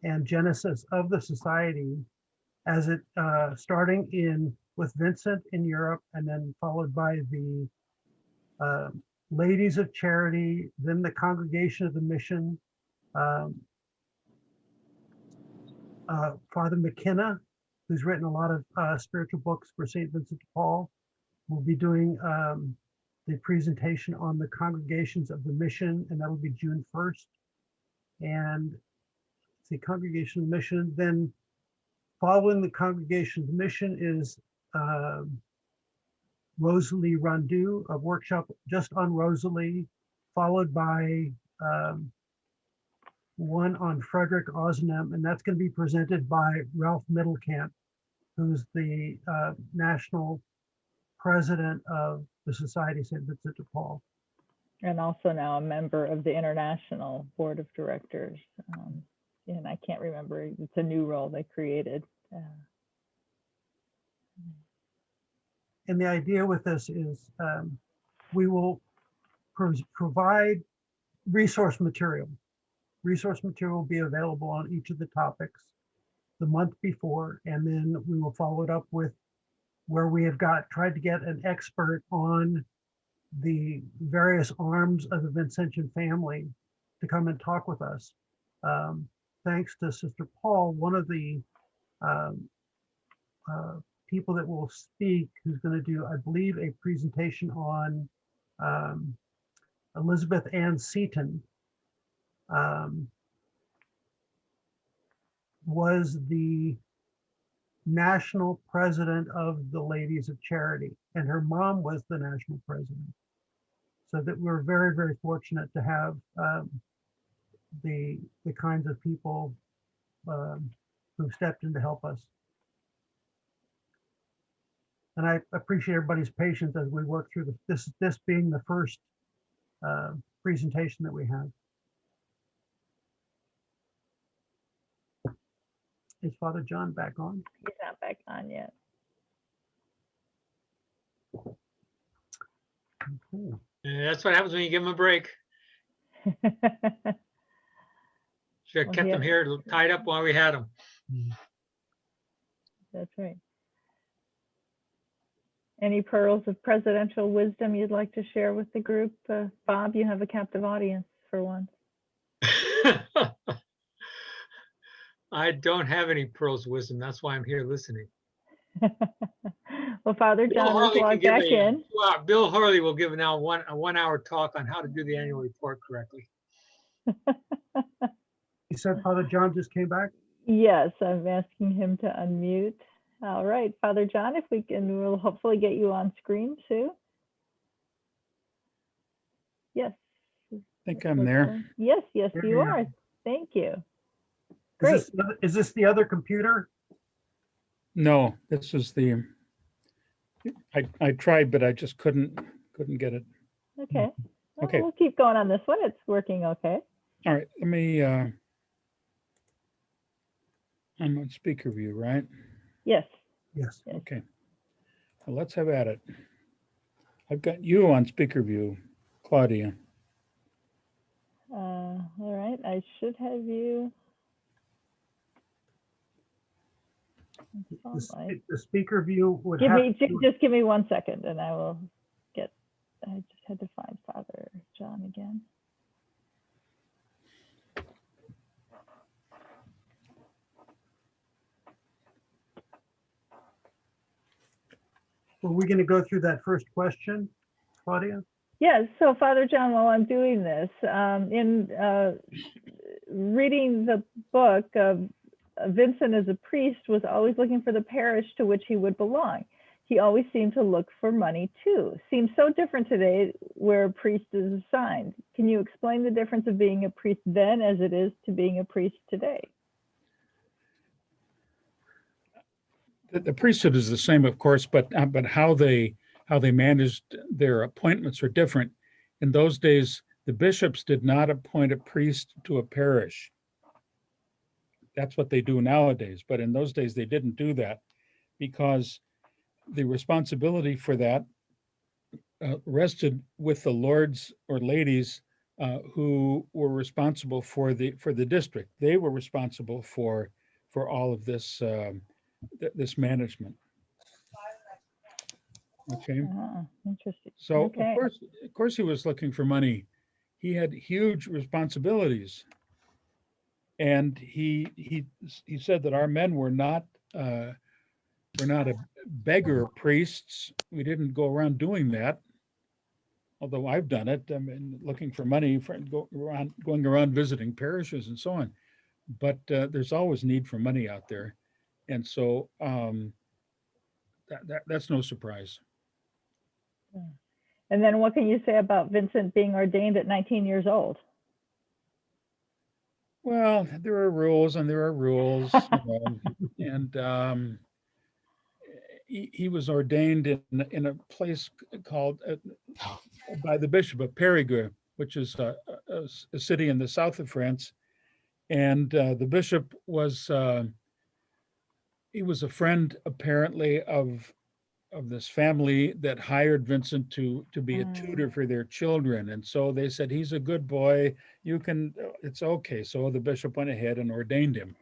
and genesis of the society as it starting with Vincent in Europe, and then followed by the Ladies of Charity, then the Congregation of the Mission, Father McKenna, who's written a lot of spiritual books for St. Vincent de Paul, will be doing the presentation on the Congregations of the Mission, and that'll be June 1st. And the Congregation of the Mission, then following the Congregation of the Mission is Rosalie Rondeau, a workshop just on Rosalie, followed by one on Frederick Ozanam, and that's going to be presented by Ralph Middlecamp, who's the national president of the Society of St. Vincent de Paul. And also now a member of the International Board of Directors. And I can't remember, it's a new role they created. And the idea with this is we will provide resource material. Resource material will be available on each of the topics the month before, and then we will follow it up with where we have tried to get an expert on the various arms of the Vincentian family to come and talk with us. Thanks to Sister Paul, one of the people that will speak, who's going to do, I believe, a presentation on Elizabeth Ann Seton, was the national president of the Ladies of Charity, and her mom was the national president. So that we're very, very fortunate to have the kinds of people who stepped in to help us. And I appreciate everybody's patience as we work through this being the first presentation that we have. Is Father John back on? He's not back on yet. Okay. Yeah, that's what happens when you give them a break. Should have Well, kept yeah. them here tied up while we had them. That's right. Any pearls of presidential wisdom you'd like to share with the group? Bob, you have a captive audience for once. I don't have any pearls of wisdom. That's why I'm here listening. Well, Father Bill John has Harley can logged give back a, in. Bill Harley will give now a 1 hour talk on how to do the annual report correctly. You said Father John just came back? Yes, I'm asking him to unmute. All right, Father John, if we can, we'll hopefully get you on screen soon. Yes. I think I'm there. Yes, yes, There you you are. go. Thank you. Is Great. is this the other computer? No, this is the, I tried, but I just couldn't get it. Okay. Well, Okay. we'll keep going on this one. It's working okay. All right, let me, I'm on speaker view, right? Yes. Yes. Okay. Well, let's have at it. I've got you on speaker view, Claudia. All right. I should have you. The speaker view would Give have me, to- just give me 1 second and I will get, I just had to find Father John again. Were we going to go through that first question, Claudia? Yes, so Father John, while I'm doing this, in reading the book, Vincent as a priest was always looking for the parish to which he would belong. He always seemed to look for money too. Seems so different today where a priest is assigned. Can you explain the difference of being a priest then as it is to being a priest today? The priesthood is the same, of course, but how they managed their appointments are different. In those days, the bishops did not appoint a priest to a parish. That's what they do nowadays. But in those days, they didn't do that because the responsibility for that rested with the lords or ladies who were responsible for the district. They were responsible for all of this this management. Okay. Interesting. So Okay. of course he was looking for money. He had huge responsibilities. And he said that our men were not a beggar priests. We didn't go around doing that. Although I've done it, I mean, looking for money, going around visiting parishes and so on. But there's always need for money out there. And so that's no surprise. And then what can you say about Vincent being ordained at 19 years old? Well, there are rules and there are rules, and he was ordained in a place called by the bishop of Périgueux, which is a city in the south of France, and the bishop was he was a friend apparently of this family that hired Vincent to be a tutor for their children. And so they said, he's a good boy, you can, it's okay. So the bishop went ahead and ordained him,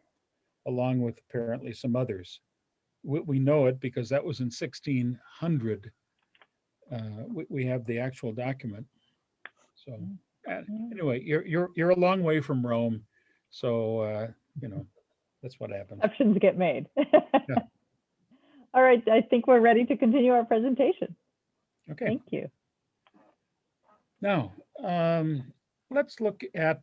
along with apparently some others. We know it because that was in 1600. We have the actual document. So anyway, you're a long way from Rome. So, that's what happened. Options get made. Yeah. All right, I think we're ready to continue our presentation. Okay. Thank you. Now, let's look at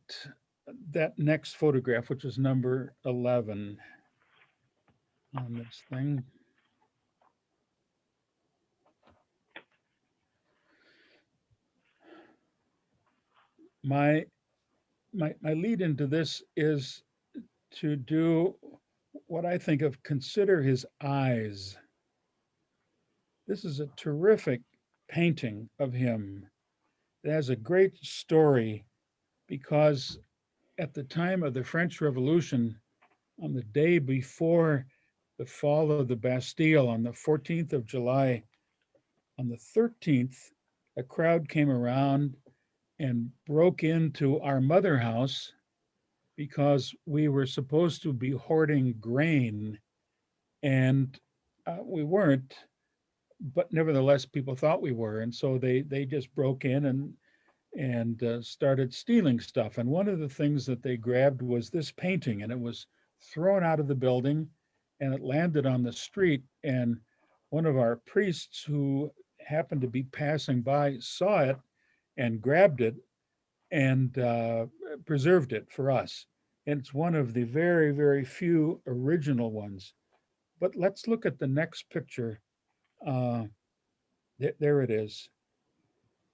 that next photograph, which is number 11 on this thing. My lead into this is to do what I think of, consider his eyes. This is a terrific painting of him. It has a great story because at the time of the French Revolution, on the day before the fall of the Bastille, on the 14th of July, on the 13th, a crowd came around and broke into our mother house because we were supposed to be hoarding grain, and we weren't, but nevertheless, people thought we were. And so they just broke in and started stealing stuff. And one of the things that they grabbed was this painting, and it was thrown out of the building, and it landed on the street. And one of our priests who happened to be passing by saw it and grabbed it and preserved it for us. And it's one of the very, very few original ones. But let's look at the next picture. There it is.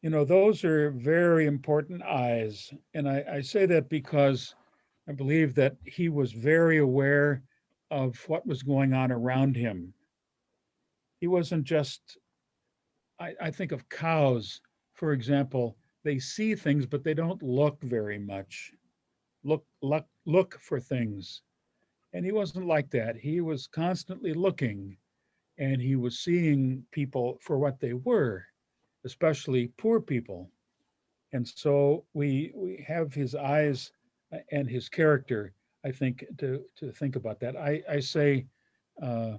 You know, those are very important eyes. And I say that because I believe that he was very aware of what was going on around him. He wasn't just, I think of cows, for example, they see things, but they don't look very much. Look for things. And he wasn't like that. He was constantly looking, and he was seeing people for what they were, especially poor people. And so we have his eyes and his character, I think, to think about that. I say, I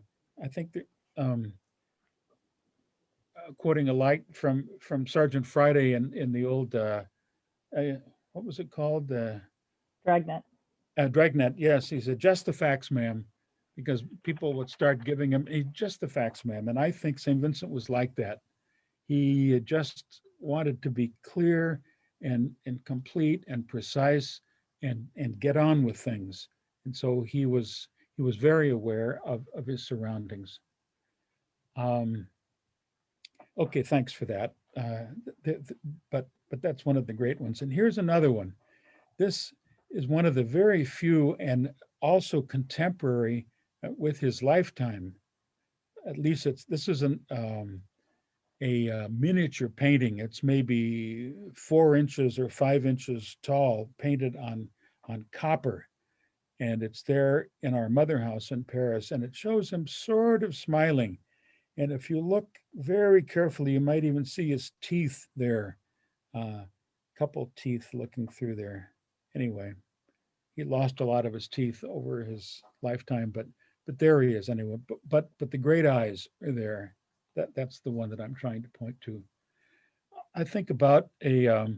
think that, quoting a light from Sergeant Friday in the old, what was it called? Dragnet. Dragnet, yes. He said, just the facts, ma'am, because people would start giving him, just the facts, ma'am. And I think St. Vincent was like that. He just wanted to be clear and complete and precise and get on with things. And so he was very aware of his surroundings. Okay, thanks for that. But that's one of the great ones. And here's another one. This is one of the very few and also contemporary with his lifetime. At least this is a miniature painting. It's maybe 4 inches or 5 inches tall, painted on copper. And it's there in our mother house in Paris. And it shows him sort of smiling. And if you look very carefully, you might even see his teeth there. Couple teeth looking through there. Anyway, he lost a lot of his teeth over his lifetime, but there he is anyway. But the great eyes are there. That's the one that I'm trying to point to. I think about a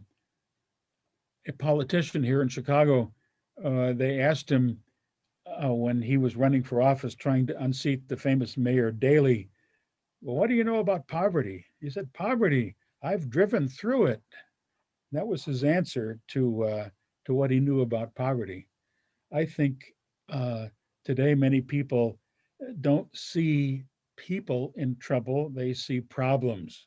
politician here in Chicago. They asked him when he was running for office, trying to unseat the famous Mayor Daley, well, what do you know about poverty? He said, poverty, I've driven through it. That was his answer to what he knew about poverty. I think today many people don't see people in trouble, they see problems.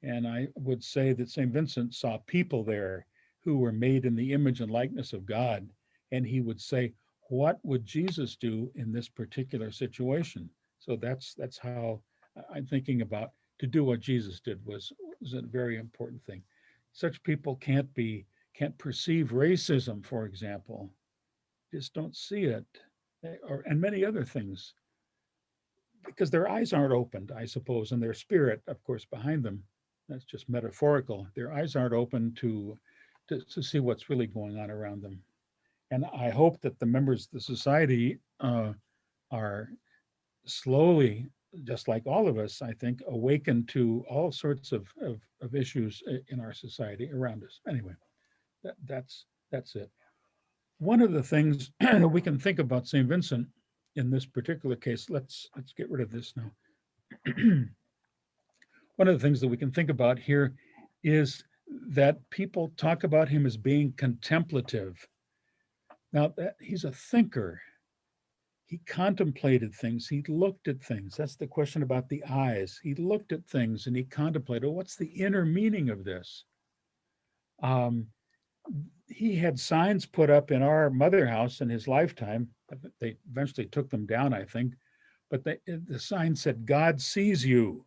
And I would say that St. Vincent saw people there who were made in the image and likeness of God. And he would say, what would Jesus do in this particular situation? So that's how I'm thinking about, to do what Jesus did was a very important thing. Such people can't perceive racism, for example, just don't see it, and many other things, because their eyes aren't opened, I suppose, and their spirit, of course, behind them. That's just metaphorical. Their eyes aren't open to see what's really going on around them. And I hope that the members of the society are slowly, just like all of us, I think, awakened to all sorts of issues in our society around us. Anyway, that's it. One of the things that we can think about St. Vincent in this particular case, let's get rid of this now. One of the things that we can think about here is that people talk about him as being contemplative. Now, he's a thinker. He contemplated things. He looked at things. That's the question about the eyes. He looked at things and he contemplated, what's the inner meaning of this? He had signs put up in our mother house in his lifetime. They eventually took them down, I think. But the sign said, God sees you.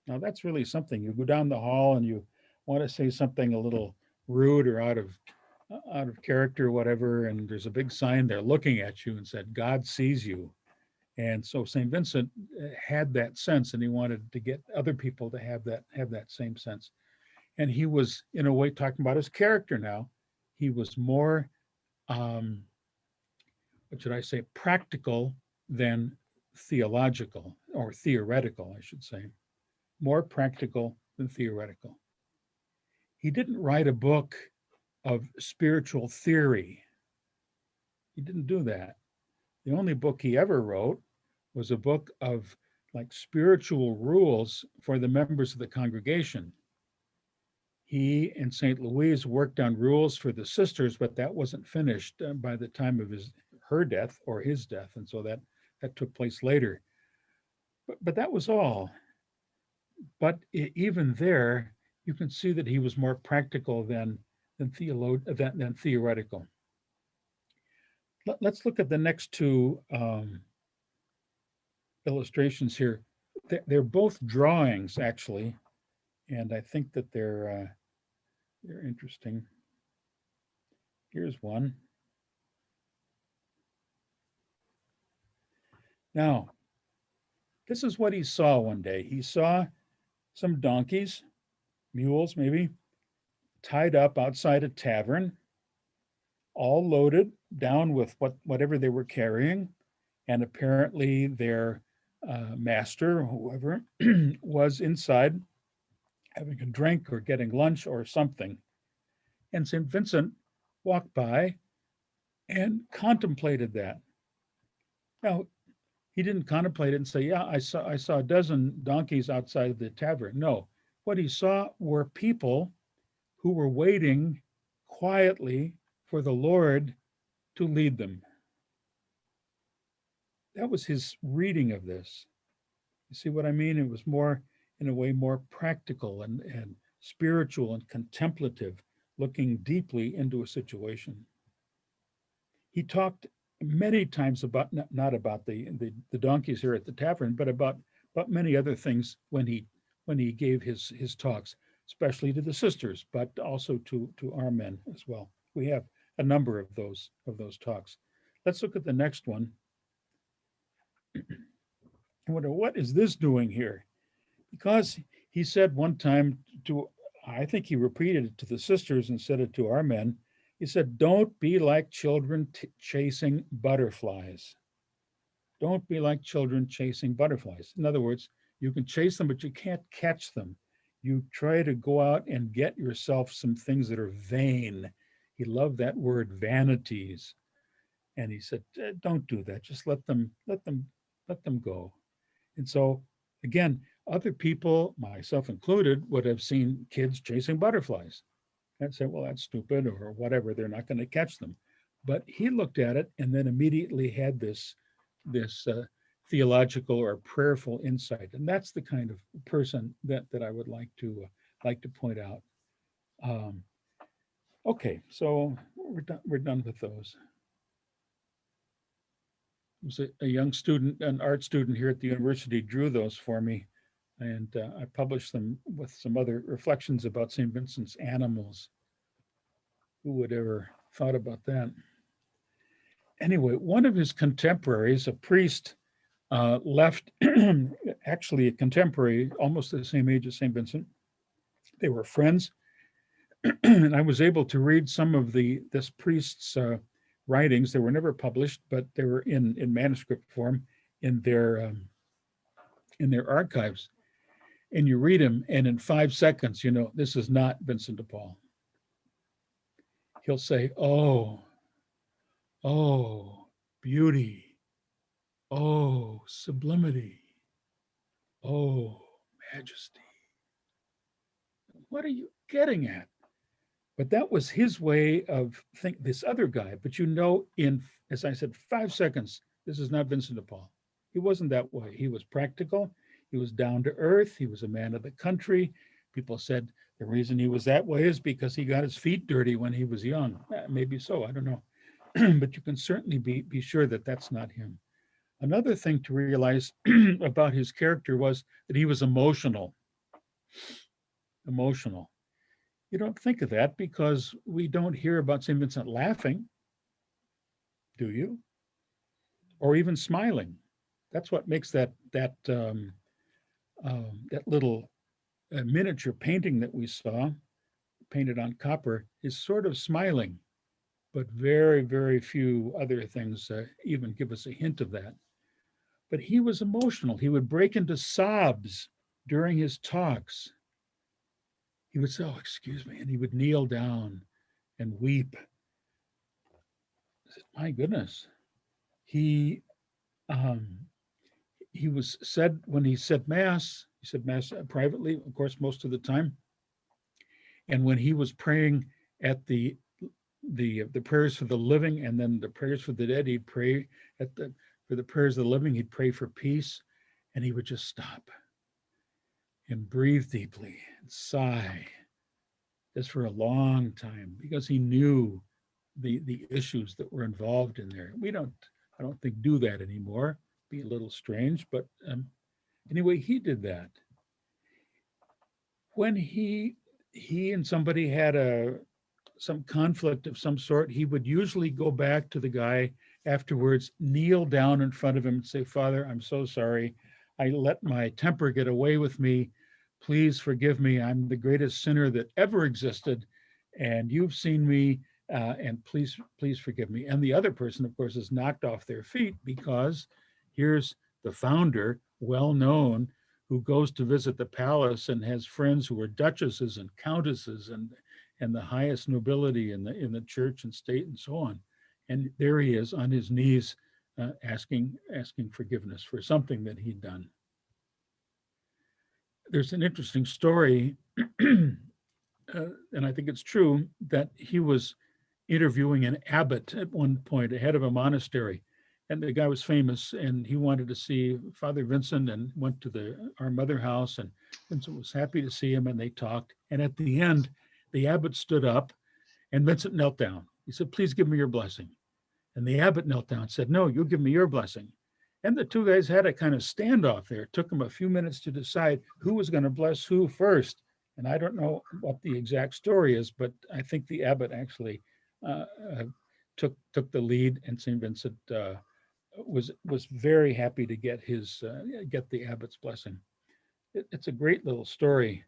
Now, that's really something. You go down the hall and you want to say something a little rude or out of character or whatever, and there's a big sign there looking at you and said, God sees you. And so St. Vincent had that sense, and he wanted to get other people to have that same sense. And he was, in a way, talking about his character now. He was more, what should I say, practical than theological, or theoretical, I should say. More practical than theoretical. He didn't write a book of spiritual theory. He didn't do that. The only book he ever wrote was a book of like spiritual rules for the members of the congregation. He and St. Louise worked on rules for the sisters, but that wasn't finished by the time of her death or his death. And so that took place later. But that was all. But even there, you can see that he was more practical than theoretical. Let's look at the next two illustrations here. They're both drawings, actually, and I think that they're interesting. Here's one. Now, this is what he saw one day. He saw some donkeys, mules maybe, tied up outside a tavern, all loaded down with whatever they were carrying. And apparently their master, whoever, was inside having a drink or getting lunch or something. And St. Vincent walked by and contemplated that. Now, he didn't contemplate it and say, yeah, I saw a dozen donkeys outside of the tavern. No, what he saw were people who were waiting quietly for the Lord to lead them. That was his reading of this. You see what I mean? It was more, in a way, more practical and spiritual and contemplative, looking deeply into a situation. He talked many times about, not about the donkeys here at the tavern, but about many other things when he gave his talks, especially to the sisters, but also to our men as well. We have a number of those talks. Let's look at the next one. I wonder, what is this doing here? Because he said one time I think he repeated it to the sisters and said it to our men. He said, don't be like children chasing butterflies. Don't be like children chasing butterflies. In other words, you can chase them, but you can't catch them. You try to go out and get yourself some things that are vain. He loved that word, vanities. And he said, don't do that. Just let them go. And so, again, other people, myself included, would have seen kids chasing butterflies and say, well, that's stupid or whatever. They're not going to catch them. But he looked at it and then immediately had this theological or prayerful insight. And that's the kind of person that I would like to point out. Okay, so we're done with those. It was a young student, an art student here at the university, drew those for me, and I published them with some other reflections about St. Vincent's animals. Who would ever thought about that? Anyway, one of his contemporaries, a priest, left, actually a contemporary, almost the same age as St. Vincent. They were friends, and I was able to read some of this priest's writings. They were never published, but they were in manuscript form in their archives. And you read them, and in 5 seconds, you know, this is not Vincent de Paul. He'll say, oh, beauty, oh, sublimity, oh, majesty. What are you getting at? But that was his way of thinking, this other guy. But you know, in, as I said, 5 seconds, this is not Vincent de Paul. He wasn't that way. He was practical. He was down to earth. He was a man of the country. People said the reason he was that way is because he got his feet dirty when he was young. Maybe so, I don't know. But you can certainly be sure that that's not him. Another thing to realize about his character was that he was emotional. Emotional. You don't think of that because we don't hear about St. Vincent laughing, do you? Or even smiling. That's what makes that little miniature painting that we saw, painted on copper, is sort of smiling, but very, very few other things even give us a hint of that. But he was emotional. He would break into sobs during his talks. He would say, oh, excuse me, and he would kneel down and weep. I said, my goodness, he was said, when he said mass privately, of course, most of the time. And when he was praying at the prayers for the living and then the prayers for the dead, he'd pray for the prayers of the living, he'd pray for peace, and he would just stop and breathe deeply and sigh just for a long time, because he knew the issues that were involved in there. I don't think do that anymore. Be a little strange, but anyway, he did that. When he and somebody had some conflict of some sort, he would usually go back to the guy afterwards, kneel down in front of him and say, "Father, I'm so sorry. I let my temper get away with me. Please forgive me. I'm the greatest sinner that ever existed. And you've seen me, and please forgive me." And the other person, of course, is knocked off their feet, because here's the founder, well known, who goes to visit the palace and has friends who are duchesses and countesses and the highest nobility in the church and state and so on. And there he is on his knees, asking forgiveness for something that he'd done. There's an interesting story, and I think it's true, that he was interviewing an abbot at one point, ahead of a monastery. And the guy was famous, and he wanted to see Father Vincent, and went to our mother house, and Vincent was happy to see him, and they talked. And at the end, the abbot stood up and Vincent knelt down. He said, "Please give me your blessing." And the abbot knelt down and said, "No, you give me your blessing." And the two guys had a kind of standoff there. It took them a few minutes to decide who was going to bless who first. And I don't know what the exact story is, but I think the abbot actually took the lead, and St. Vincent was very happy to get the abbot's blessing. It's a great little story,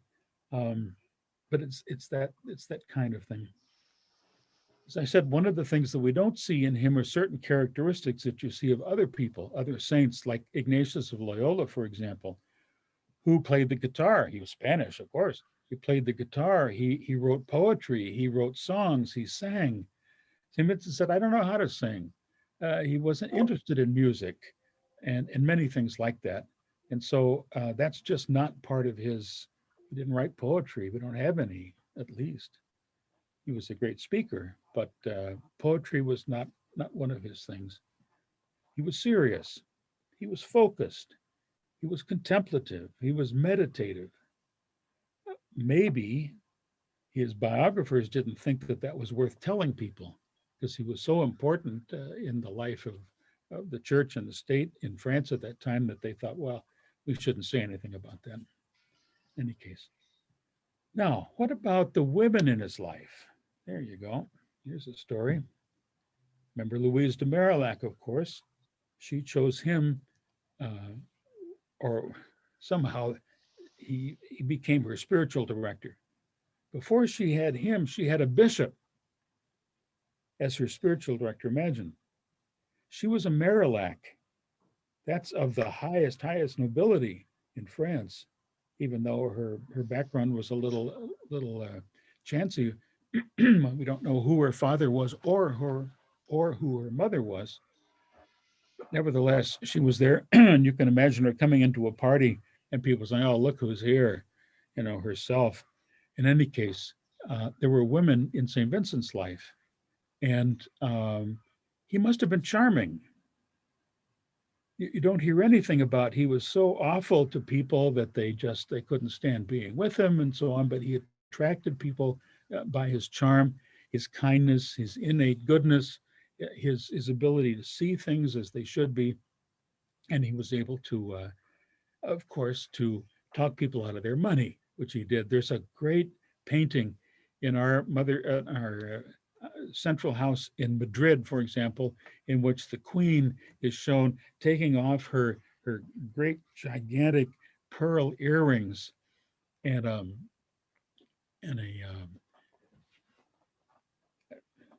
but it's that kind of thing. As I said, one of the things that we don't see in him are certain characteristics that you see of other people, other saints, like Ignatius of Loyola, for example, who played the guitar. He was Spanish, of course. He played the guitar. He wrote poetry. He wrote songs. He sang. St. Vincent said, "I don't know how to sing." He wasn't interested in music and many things like that. And so that's just not part of his. He didn't write poetry. We don't have any, at least. He was a great speaker, but poetry was not one of his things. He was serious. He was focused. He was contemplative. He was meditative. Maybe his biographers didn't think that was worth telling people, because he was so important in the life of the church and the state in France at that time, that they thought, well, we shouldn't say anything about that. In any case. Now, what about the women in his life? There you go. Here's a story. Remember Louise de Marillac, of course. She chose him, or somehow he became her spiritual director. Before she had him, she had a bishop as her spiritual director. Imagine. She was a Marillac. That's of the highest nobility in France, even though her background was a little chancy. We don't know who her father was or who her mother was. But nevertheless, she was there, and you can imagine her coming into a party and people saying, "Oh, look who's here," herself. In any case, there were women in St. Vincent's life, and he must have been charming. You don't hear anything about he was so awful to people that they couldn't stand being with him and so on, but he attracted people by his charm, his kindness, his innate goodness, his ability to see things as they should be. And he was able to, of course, to talk people out of their money, which he did. There's a great painting in our central house in Madrid, for example, in which the Queen is shown taking off her great gigantic pearl earrings and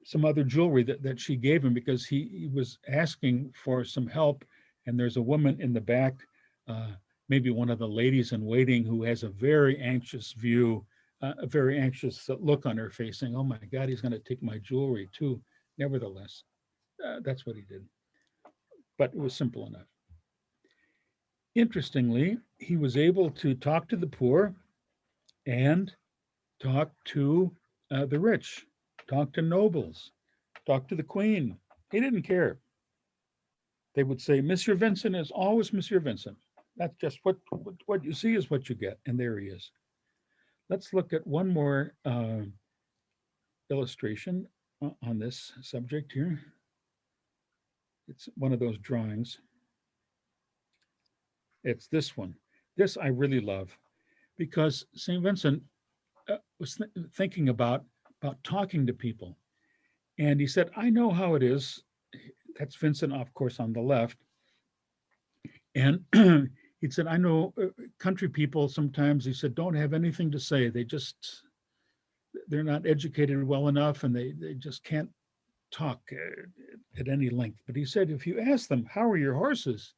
some other jewelry that she gave him, because he was asking for some help. And there's a woman in the back, maybe one of the ladies in waiting, who has a very anxious view, a very anxious look on her face, saying, "Oh my God, he's going to take my jewelry too." Nevertheless, that's what he did. but it was simple enough. Interestingly, he was able to talk to the poor and talk to the rich, talk to nobles, talk to the queen. He didn't care. They would say, Monsieur Vincent is always Monsieur Vincent. That's just what you see is what you get. And there he is. Let's look at one more illustration on this subject here. It's one of those drawings. It's this one. This I really love because St. Vincent was thinking about talking to people. And he said, I know how it is. That's Vincent, of course, on the left. And he said, I know country people sometimes, he said, don't have anything to say. They're not educated well enough and they just can't talk at any length. But he said, if you ask them, how are your horses?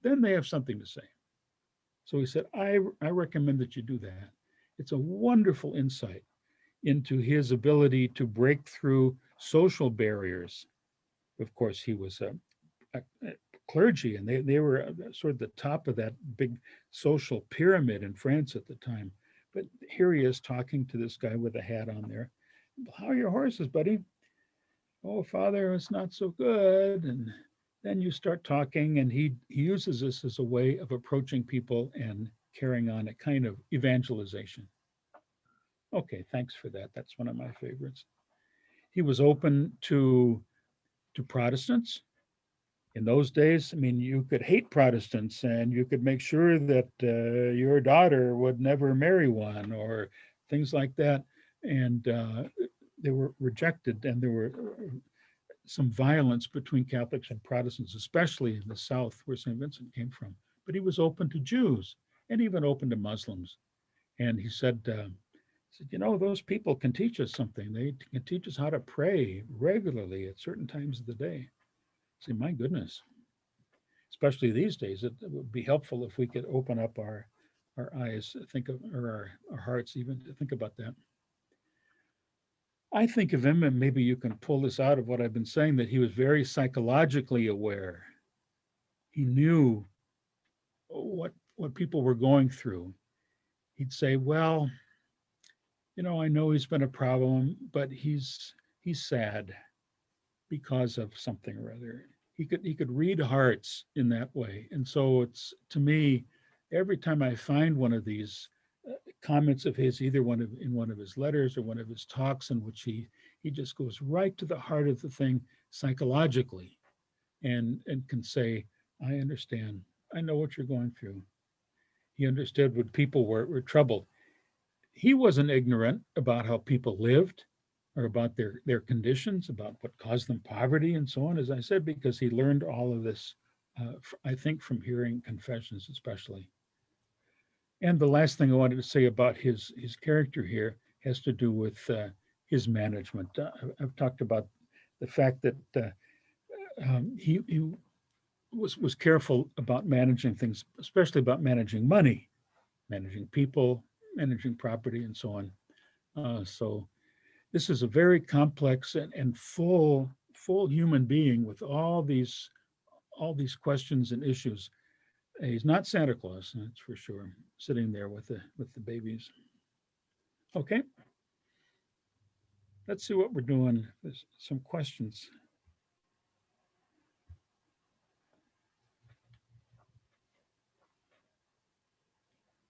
Then they have something to say. So he said, I recommend that you do that. It's a wonderful insight into his ability to break through social barriers. Of course, he was a clergy, and they were sort of the top of that big social pyramid in France at the time. But here he is talking to this guy with a hat on there. How are your horses, buddy? Oh, Father, it's not so good. And then you start talking, and he uses this as a way of approaching people and carrying on a kind of evangelization. Okay, thanks for that. That's one of my favorites. He was open to Protestants. In those days, I mean, you could hate Protestants and you could make sure that your daughter would never marry one or things like that. And they were rejected, and there were some violence between Catholics and Protestants, especially in the South where St. Vincent came from. But he was open to Jews and even open to Muslims. And he said, you know, those people can teach us something. They can teach us how to pray regularly at certain times of the day. See, my goodness, especially these days, it would be helpful if we could open up our eyes, or our hearts even to think about that. I think of him, and maybe you can pull this out of what I've been saying, that he was very psychologically aware. He knew what people were going through. He'd say, well, you know, I know he's been a problem, but he's sad because of something or other. He could read hearts in that way. And so it's, to me, every time I find one of these comments of his, either in one of his letters or one of his talks, in which he just goes right to the heart of the thing psychologically and can say, I understand. I know what you're going through. He understood when people were troubled. He wasn't ignorant about how people lived or about their conditions, about what caused them poverty and so on, as I said, because he learned all of this, I think, from hearing confessions especially. And the last thing I wanted to say about his character here has to do with his management. I've talked about the fact that he was careful about managing things, especially about managing money, managing people, managing property, and so on. So this is a very complex and full human being with all these questions and issues. He's not Santa Claus, that's for sure, sitting there with the babies. Okay. Let's see what we're doing. There's some questions.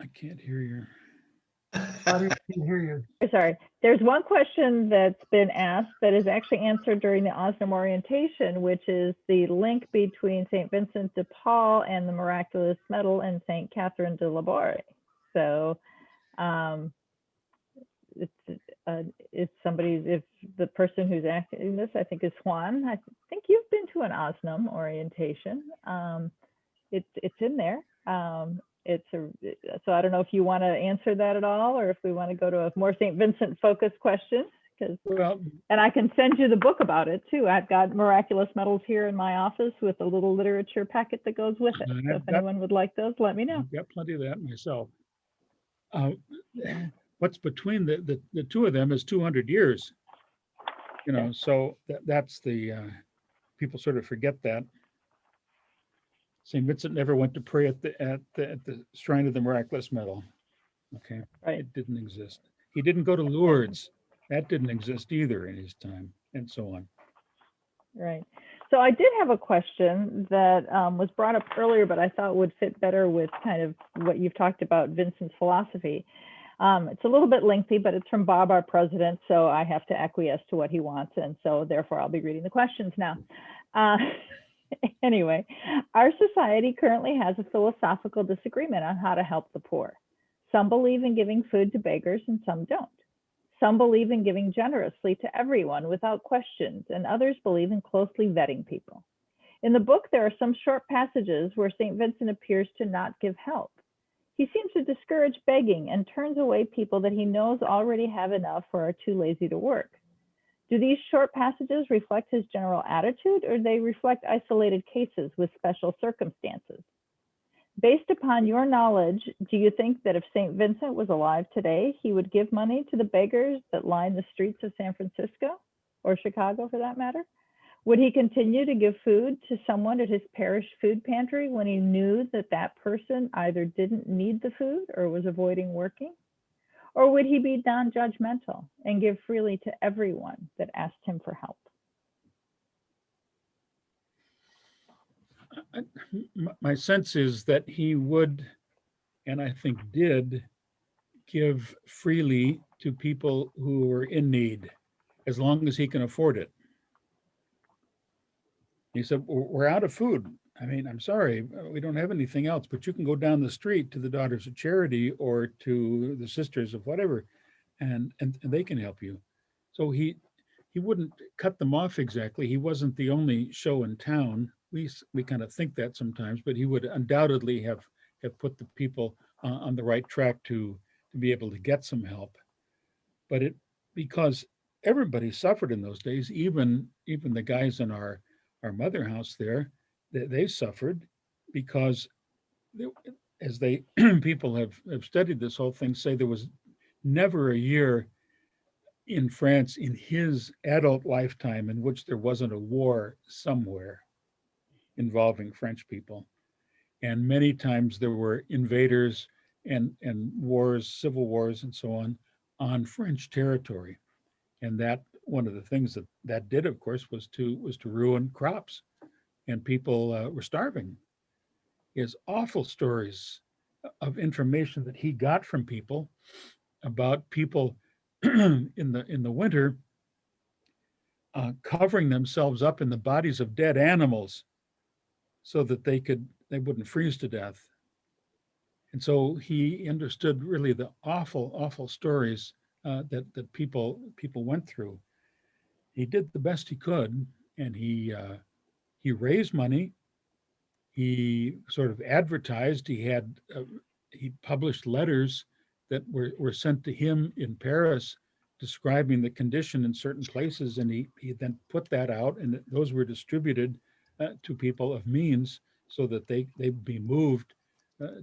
I can't hear you. Claudia, I can hear you. Sorry, there's one question that's been asked that is actually answered during the Osnum orientation, which is the link between St. Vincent de Paul and the miraculous medal and St. Catherine de Laboure. So if the person who's asking this, I think is Juan. I think you've been to an Osnum orientation. It's in there. So I don't know if you want to answer that at all, or if we want to go to a more St. Vincent focused question, and I can send you the book about it too. I've got miraculous medals here in my office with a little literature packet that goes with it. So if anyone would like those, let me know. I've got plenty of that myself. What's between the two of them is 200 years, you know, so that's the, people sort of forget that. St. Vincent never went to pray at the shrine of the miraculous medal. Okay, Right. it didn't exist. He didn't go to Lourdes. That didn't exist either in his time, and so on. Right. So I did have a question that was brought up earlier, but I thought would fit better with kind of what you've talked about, Vincent's philosophy. It's a little bit lengthy, but it's from Bob, our president, so I have to acquiesce to what he wants, and so therefore I'll be reading the questions now. Anyway, our society currently has a philosophical disagreement on how to help the poor. Some believe in giving food to beggars and some don't. Some believe in giving generously to everyone without questions, and others believe in closely vetting people. In the book, there are some short passages where St. Vincent appears to not give help. He seems to discourage begging and turns away people that he knows already have enough or are too lazy to work. Do these short passages reflect his general attitude, or do they reflect isolated cases with special circumstances? Based upon your knowledge, do you think that if St. Vincent was alive today, he would give money to the beggars that line the streets of San Francisco, or Chicago for that matter? Would he continue to give food to someone at his parish food pantry when he knew that that person either didn't need the food or was avoiding working? Or would he be non-judgmental and give freely to everyone that asked him for help? My sense is that he would, and I think did, give freely to people who were in need, as long as he can afford it. He said, we're out of food. I mean, I'm sorry, we don't have anything else, but you can go down the street to the Daughters of Charity or to the Sisters of whatever, and they can help you. So he wouldn't cut them off exactly. He wasn't the only show in town. We kind of think that sometimes, but he would undoubtedly have put the people on the right track to be able to get some help. But because everybody suffered in those days, even the guys in our mother house there, they suffered because as people have studied this whole thing, say there was never a year in France in his adult lifetime in which there wasn't a war somewhere involving French people. And many times there were invaders and wars, civil wars and so on French territory. And that one of the things that did, of course, was to ruin crops, and people were starving. He has awful stories of information that he got from people about people in the winter covering themselves up in the bodies of dead animals so that they wouldn't freeze to death. And so he understood really the awful stories that people went through. He did the best he could, and he raised money. He sort of advertised. He published letters that were sent to him in Paris describing the condition in certain places, and he then put that out, and those were distributed to people of means so that they'd be moved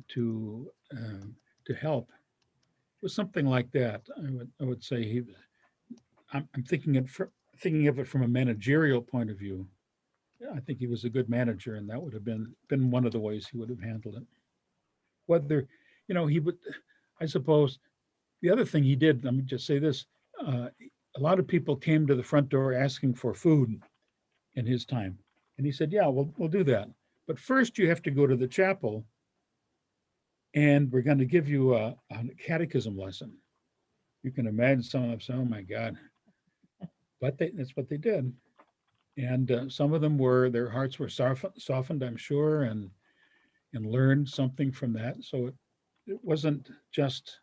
to help. It was something like that. I would say I'm thinking of it from a managerial point of view. I think he was a good manager, and that would have been one of the ways he would have handled it. Whether, he would, I suppose, the other thing he did, let me just say this, a lot of people came to the front door asking for food in his time. And he said, yeah, we'll do that. But first you have to go to the chapel, and we're going to give you a catechism lesson. You can imagine some of them saying, oh my God. But that's what they did. And some of them their hearts were softened, I'm sure, and learned something from that. So it wasn't just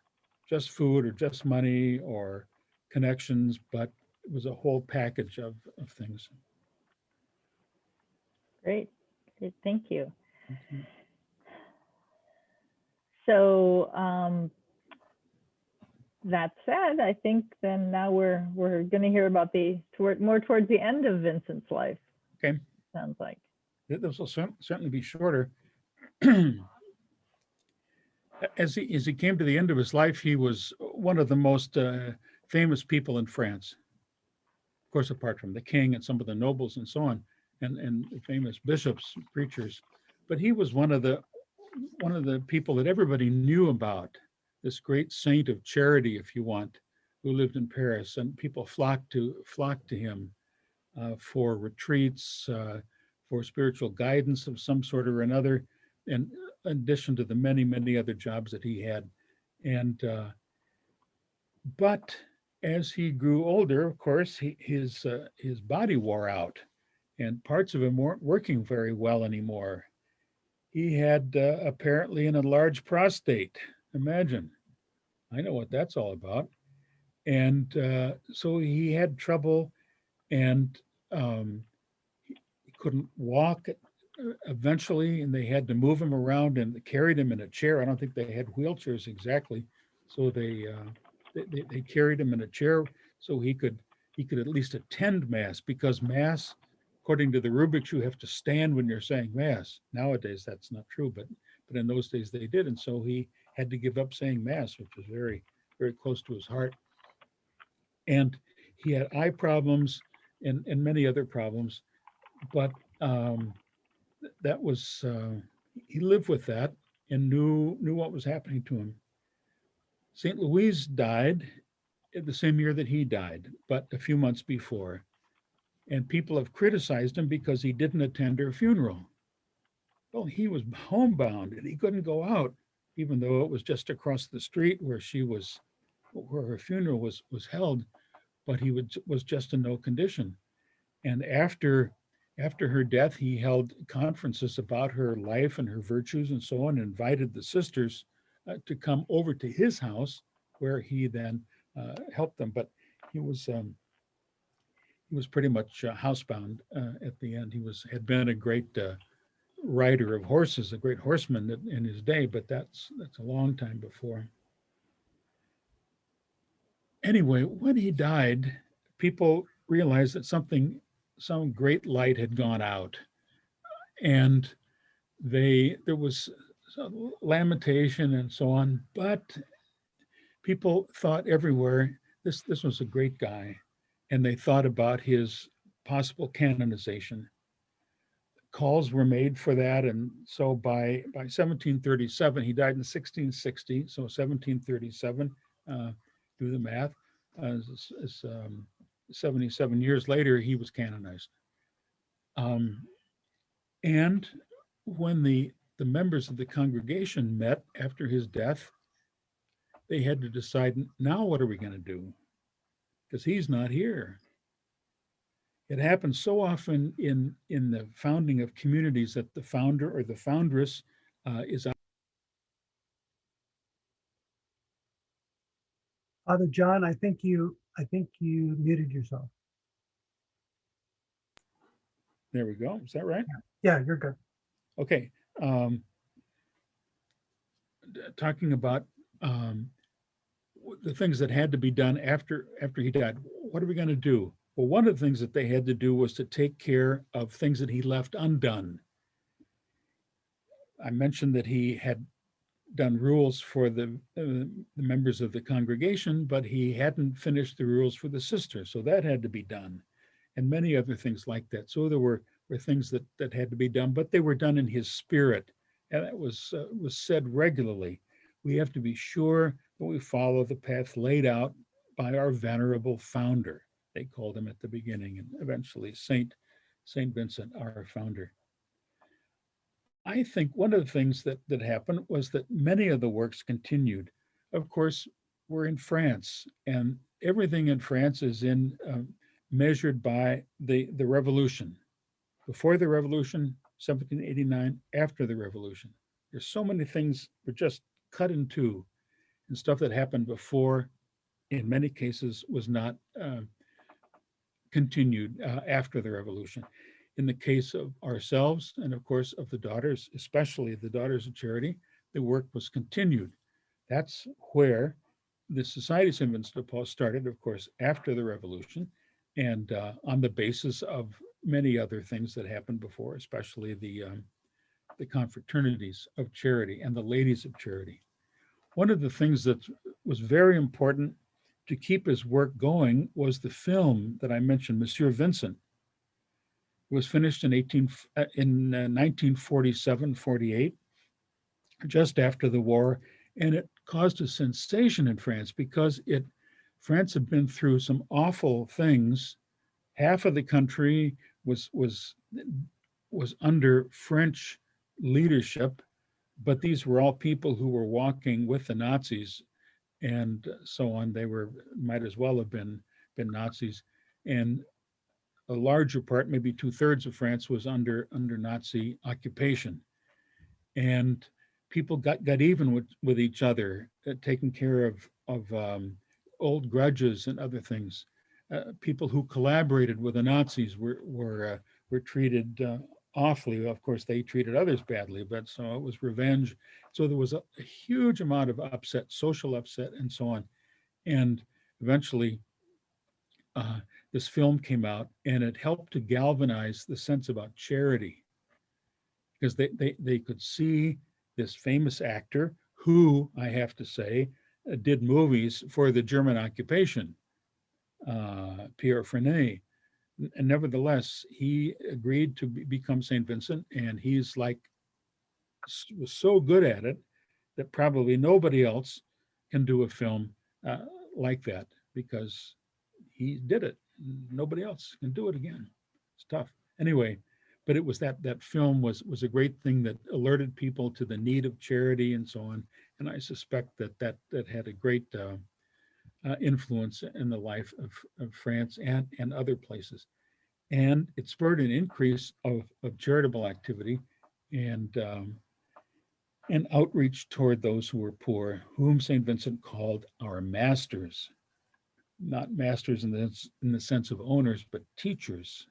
food or just money or connections, but it was a whole package of things. Great, thank you. Mhm. So that said, I think then now we're going to hear about more towards the end of Vincent's life. Okay. Sounds like. This will certainly be shorter. As he came to the end of his life, he was one of the most famous people in France. Of course, apart from the king and some of the nobles and so on, and the famous bishops, preachers. but he was one of the people that everybody knew about, this great saint of charity, if you want, who lived in Paris, and people flocked to him for retreats, for spiritual guidance of some sort or another, in addition to the many, many other jobs that he had. And but as he grew older, of course, his body wore out, and parts of him weren't working very well anymore. He had apparently an enlarged prostate. Imagine. I know what that's all about. And so he had trouble, and he couldn't walk eventually, and they had to move him around and carried him in a chair. I don't think they had wheelchairs exactly, so they carried him in a chair so he could at least attend Mass, because Mass, according to the rubrics, you have to stand when you're saying Mass. Nowadays, that's not true, but in those days they did. And so he had to give up saying Mass, which was very, very close to his heart. And he had eye problems and many other problems, but that was, he lived with that and knew what was happening to him. St. Louise died the same year that he died, but a few months before. And people have criticized him because he didn't attend her funeral. Well, he was homebound and he couldn't go out, even though it was just across the street where her funeral was held, but he was just in no condition. And after her death, he held conferences about her life and her virtues and so on, and invited the sisters to come over to his house, where he then helped them. But he was pretty much housebound at the end. He had been a great rider of horses, a great horseman in his day, but that's a long time before. Anyway, when he died, people realized that some great light had gone out, and there was lamentation and so on, but people thought everywhere this was a great guy, and they thought about his possible canonization. Calls were made for that, and so by 1737, he died in 1660, so 1737, do the math, 77 years later, he was canonized. And when the members of the congregation met after his death, they had to decide, now what are we going to do? Because he's not here. It happens so often in the founding of communities that the founder or the foundress is out. Father John, I think you muted yourself. There we go. Is that right? Yeah, you're good. Okay. Talking about the things that had to be done after he died. What are we going to do? Well, one of the things that they had to do was to take care of things that he left undone. I mentioned that he had done rules for the members of the congregation, but he hadn't finished the rules for the sisters, so that had to be done, and many other things like that. So there were things that had to be done, but they were done in his spirit, and that was said regularly. We have to be sure that we follow the path laid out by our venerable founder. They called him at the beginning, and eventually Saint Vincent, our founder. I think one of the things that happened was that many of the works continued. Of course, we're in France, and everything in France is measured by the revolution. Before the revolution, 1789, after the revolution. There's so many things were just cut in two, and stuff that happened before, in many cases, was not continued after the revolution. In the case of ourselves, and of course of the daughters, especially the Daughters of Charity, the work was continued. That's where the Society of St. Vincent de Paul started, of course, after the revolution, and on the basis of many other things that happened before, especially the confraternities of charity and the ladies of charity. One of the things that was very important to keep his work going was the film that I mentioned, Monsieur Vincent. It was finished in 1947, 48, just after the war, and it caused a sensation in France because France had been through some awful things. Half of the country was under French leadership, but these were all people who were walking with the Nazis and so on. They might as well have been Nazis, and a larger part, maybe 2/3 of France, was under Nazi occupation, and people got even with each other, taking care of old grudges and other things. People who collaborated with the Nazis were treated awfully. Of course, they treated others badly, but so it was revenge. So there was a huge amount of upset, social upset, and so on. And eventually, this film came out, and it helped to galvanize the sense about charity, because they could see this famous actor who, I have to say, did movies for the German occupation, Pierre Frenet. And nevertheless, he agreed to become St. Vincent, and he's was so good at it that probably nobody else can do a film like that, because he did it. Nobody else can do it again. It's tough. Anyway, but it was that film was a great thing that alerted people to the need of charity and so on. And I suspect that had a great influence in the life of France and other places. And it spurred an increase of charitable activity and outreach toward those who were poor, whom St. Vincent called our masters. Not masters in the sense of owners, but teachers.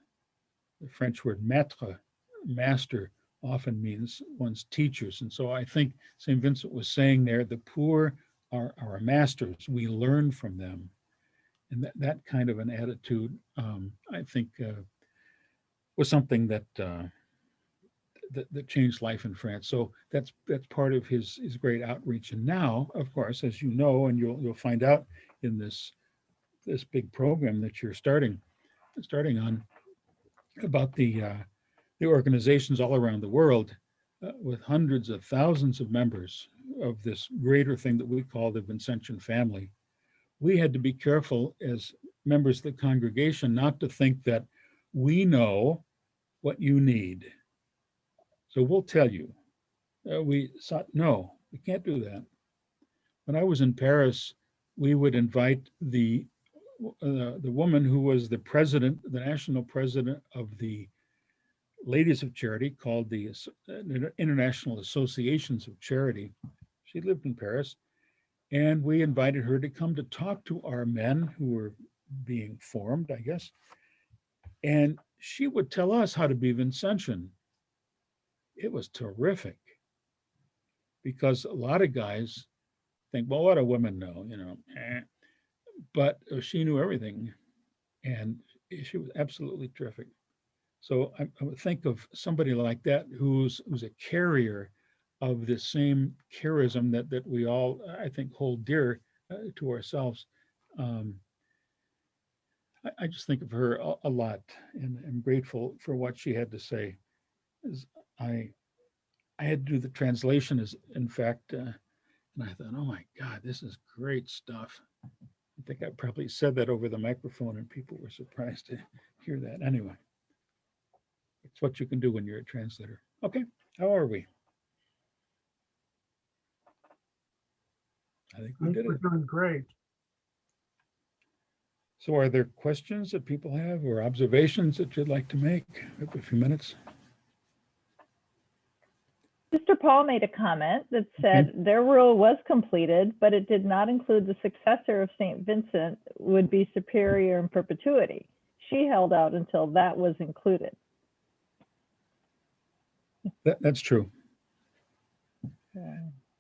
The French word maître, master, often means one's teachers. And so I think St. Vincent was saying there, the poor are our masters. We learn from them. And that kind of an attitude, I think, was something that changed life in France. So that's part of his great outreach. And now, of course, as you know, and you'll find out in this big program that you're starting on, about the organizations all around the world, with hundreds of thousands of members of this greater thing that we call the Vincentian family. We had to be careful as members of the congregation not to think that we know what you need, so we'll tell you. No, we can't do that. When I was in Paris, we would invite the woman who was the national president of the Ladies of Charity, called the International Associations of Charity. She lived in Paris, and we invited her to come to talk to our men who were being formed, I guess. And she would tell us how to be Vincentian. It was terrific, because a lot of guys think, well, what do women know, But she knew everything, and she was absolutely terrific. So I would think of somebody like that who's a carrier of the same charism that we all, I think, hold dear to ourselves. I just think of her a lot, and I'm grateful for what she had to say. I had to do the translation, in fact, and I thought, oh my God, this is great stuff. I think I probably said that over the microphone, and people were surprised to hear that. Anyway, it's what you can do when you're a translator. Okay, how are we? I think we did We're it. doing great. So are there questions that people have or observations that you'd like to make? We have a few minutes. Mr. Paul made a comment that said their rule was completed, but it did not include the successor of St. Vincent would be superior in perpetuity. She held out until that was included. That's true.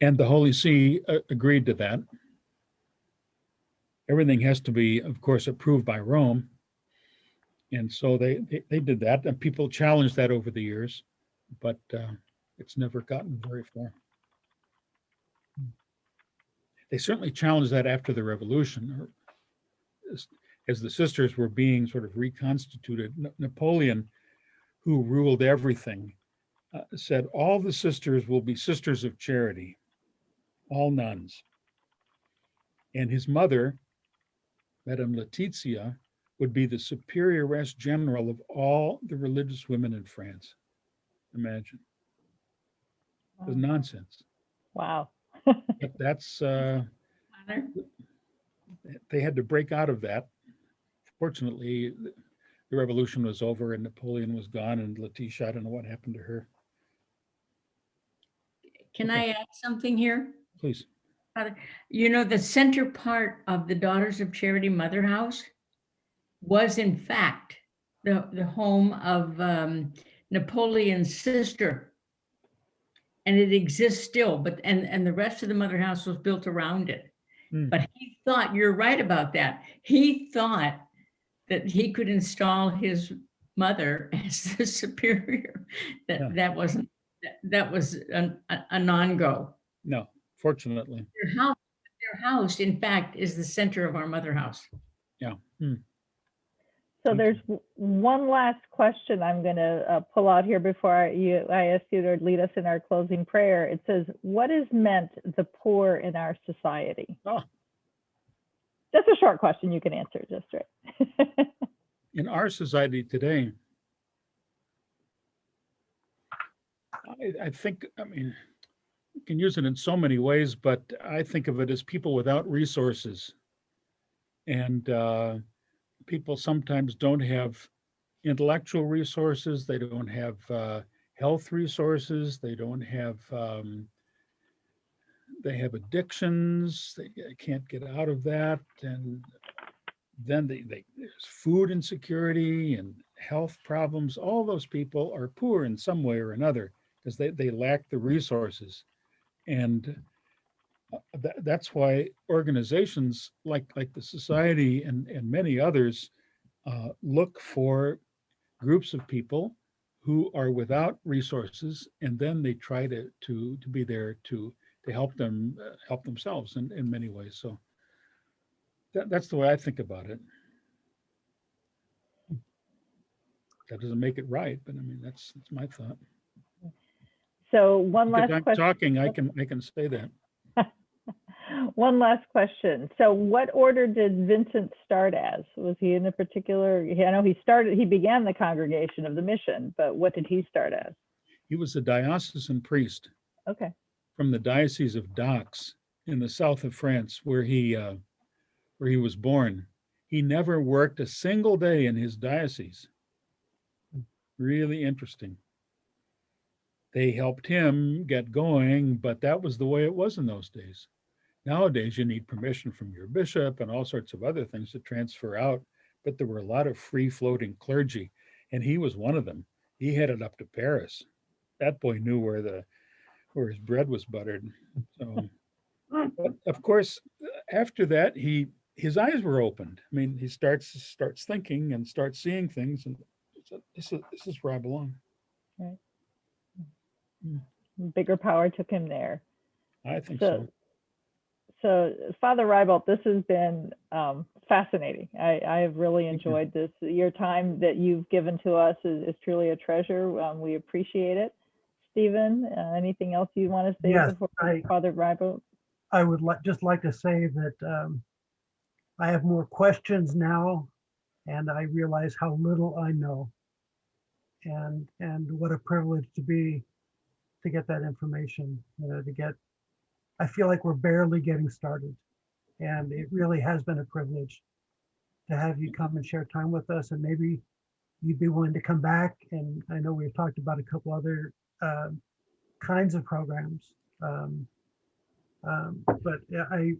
And the Holy See agreed to that. Everything has to be, of course, approved by Rome. And so they did that, and people challenged that over the years, but it's never gotten very far. They certainly challenged that after the revolution, as the sisters were being sort of reconstituted. Napoleon who ruled everything, said all the sisters will be sisters of charity, all nuns. And his mother, Madame Letizia, would be the superioress general of all the religious women in France. Imagine. It was nonsense. Wow. But that's, Honor. they had to break out of that. Fortunately, the revolution was over and Napoleon was gone, and Letitia, I don't know what happened to her. Can Okay. I add something here? Please. Father? You know, the center part of the Daughters of Charity Mother House was in fact the home of Napoleon's sister. And it exists still, but and the rest of the Mother House was built around it. Hmm. But he thought, you're right about that. He thought that he could install his mother as the superior. Yeah. That was a non-go. No, fortunately. Their house, in fact, is the center of our Mother House. Yeah. Hmm. So Thank there's one last question I'm going to pull out here before I ask you to lead us in our closing prayer. It says, what is meant the poor in our society? Oh. That's a short question. You can answer just right. In our society today, I think, I mean, you can use it in so many ways, but I think of it as people without resources. And people sometimes don't have intellectual resources. They don't have health resources. They don't have, they have addictions. They can't get out of that. And then there's food insecurity and health problems. All those people are poor in some way or another because they lack the resources. And that's why organizations like the society and many others look for groups of people who are without resources, and then they try to be there to help them help themselves in many ways. So that's the way I think about it. That doesn't make it right, but I mean that's my thought. So one Because last I'm question. talking, I can say that. One last question. So what order did Vincent start as? Was he in a particular, I know he began the congregation of the mission, but what did he start as? He was a diocesan priest Okay. from the Diocese of Dax in the south of France, where he was born. He never worked a single day in his diocese. Really interesting. They helped him get going, but that was the way it was in those days. Nowadays, you need permission from your bishop and all sorts of other things to transfer out, but there were a lot of free-floating clergy, and he was one of them. He headed up to Paris. That boy knew where his bread was buttered. So, but of course, after that, his eyes were opened. I mean, he starts thinking and starts seeing things, and this is where I belong. Right. Bigger power took him there. I think so. So Father Rybolt, this has been fascinating. I have really enjoyed this. Your time that you've given to us is truly a treasure. We appreciate it. Stephen, anything else you want to say Yes, before Father Rybolt? I would just like to say that I have more questions now, and I realize how little I know, and what a privilege to get that information. I feel like we're barely getting started, and it really has been a privilege to have you come and share time with us, and maybe you'd be willing to come back. And I know we've talked about a couple other kinds of programs. But yeah, I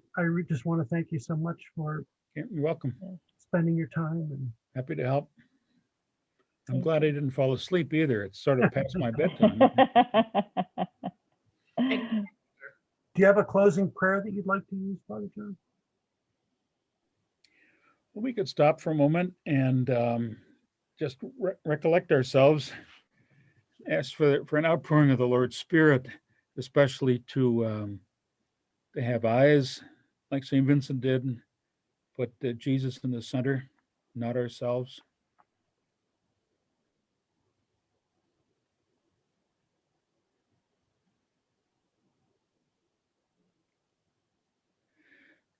just want to thank you so much for You're welcome. spending your time. And Happy to help. I'm Thank glad I didn't fall asleep either. It's sort of past my bedtime. do you have a closing prayer that you'd like to use, Father John? Well, we could stop for a moment and just recollect ourselves, ask for an outpouring of the Lord's Spirit, especially to have eyes like St. Vincent did, put Jesus in the center, not ourselves.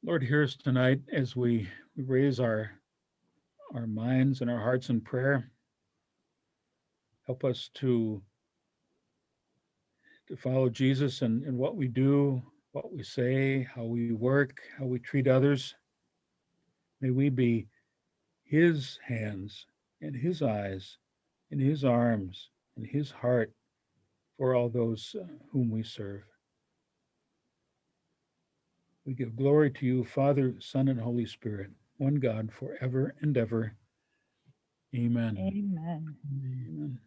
Lord, hear us tonight as we raise our minds and our hearts in prayer. Help us to follow Jesus in what we do, what we say, how we work, how we treat others. May we be his hands and his eyes and his arms and his heart for all those whom we serve. We give glory to you, Father, Son, and Holy Spirit, one God, forever and ever. Amen. Amen. Amen.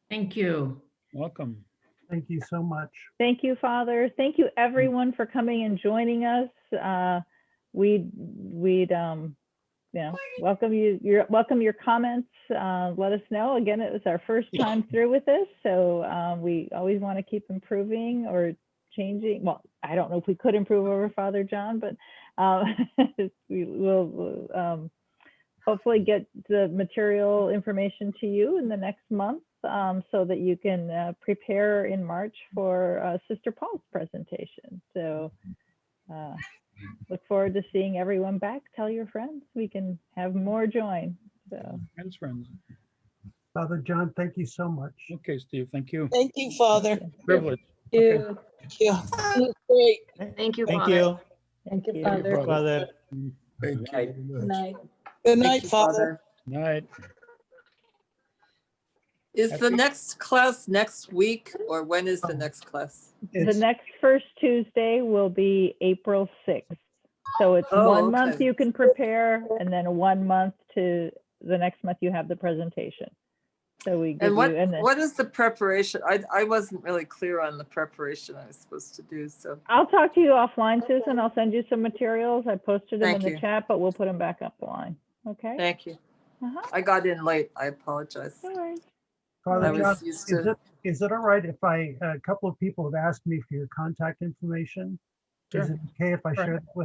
Thank you. Welcome. Thank you so much. Thank you, Father. Thank you, everyone, for coming and joining us. We'd welcome your comments. Let us know. Again, it was our first time through with this, so we always want to keep improving or changing. Well, I don't know if we could improve over Father John, but we will hopefully get the material information to you in the next month, so that you can prepare in March for Sister Paul's presentation. So look forward to seeing everyone back. Tell your friends. We can have more join. So Friends. Father John, thank you so much. Okay, Steve, thank you. Thank you, Father. Privilege. Thank Okay. you. It was great. Thank you, Thank Father. you. Thank you, Thank you. Father. Father. Thank you. Good night. Good Thank night, you, Father. Night. Is the Happy- next class next week, or when is the next class? the It's, next first Tuesday will be April 6th. So it's Oh, 1 month okay. you can prepare, and then 1 month to the next month you have the presentation. So we give And you, and then what is the preparation? I wasn't really clear on the preparation I was supposed to do, so. I'll talk to you offline, Susan. I'll send you some materials. I posted them in Thank the you. chat, but we'll put them back up the line. Okay? Thank you. Uh-huh. I got in late. I apologize. No worries. Father I John, was used to. is it all right if a couple of people have asked me for your contact information? Is Sure. it okay if I Sure. share that with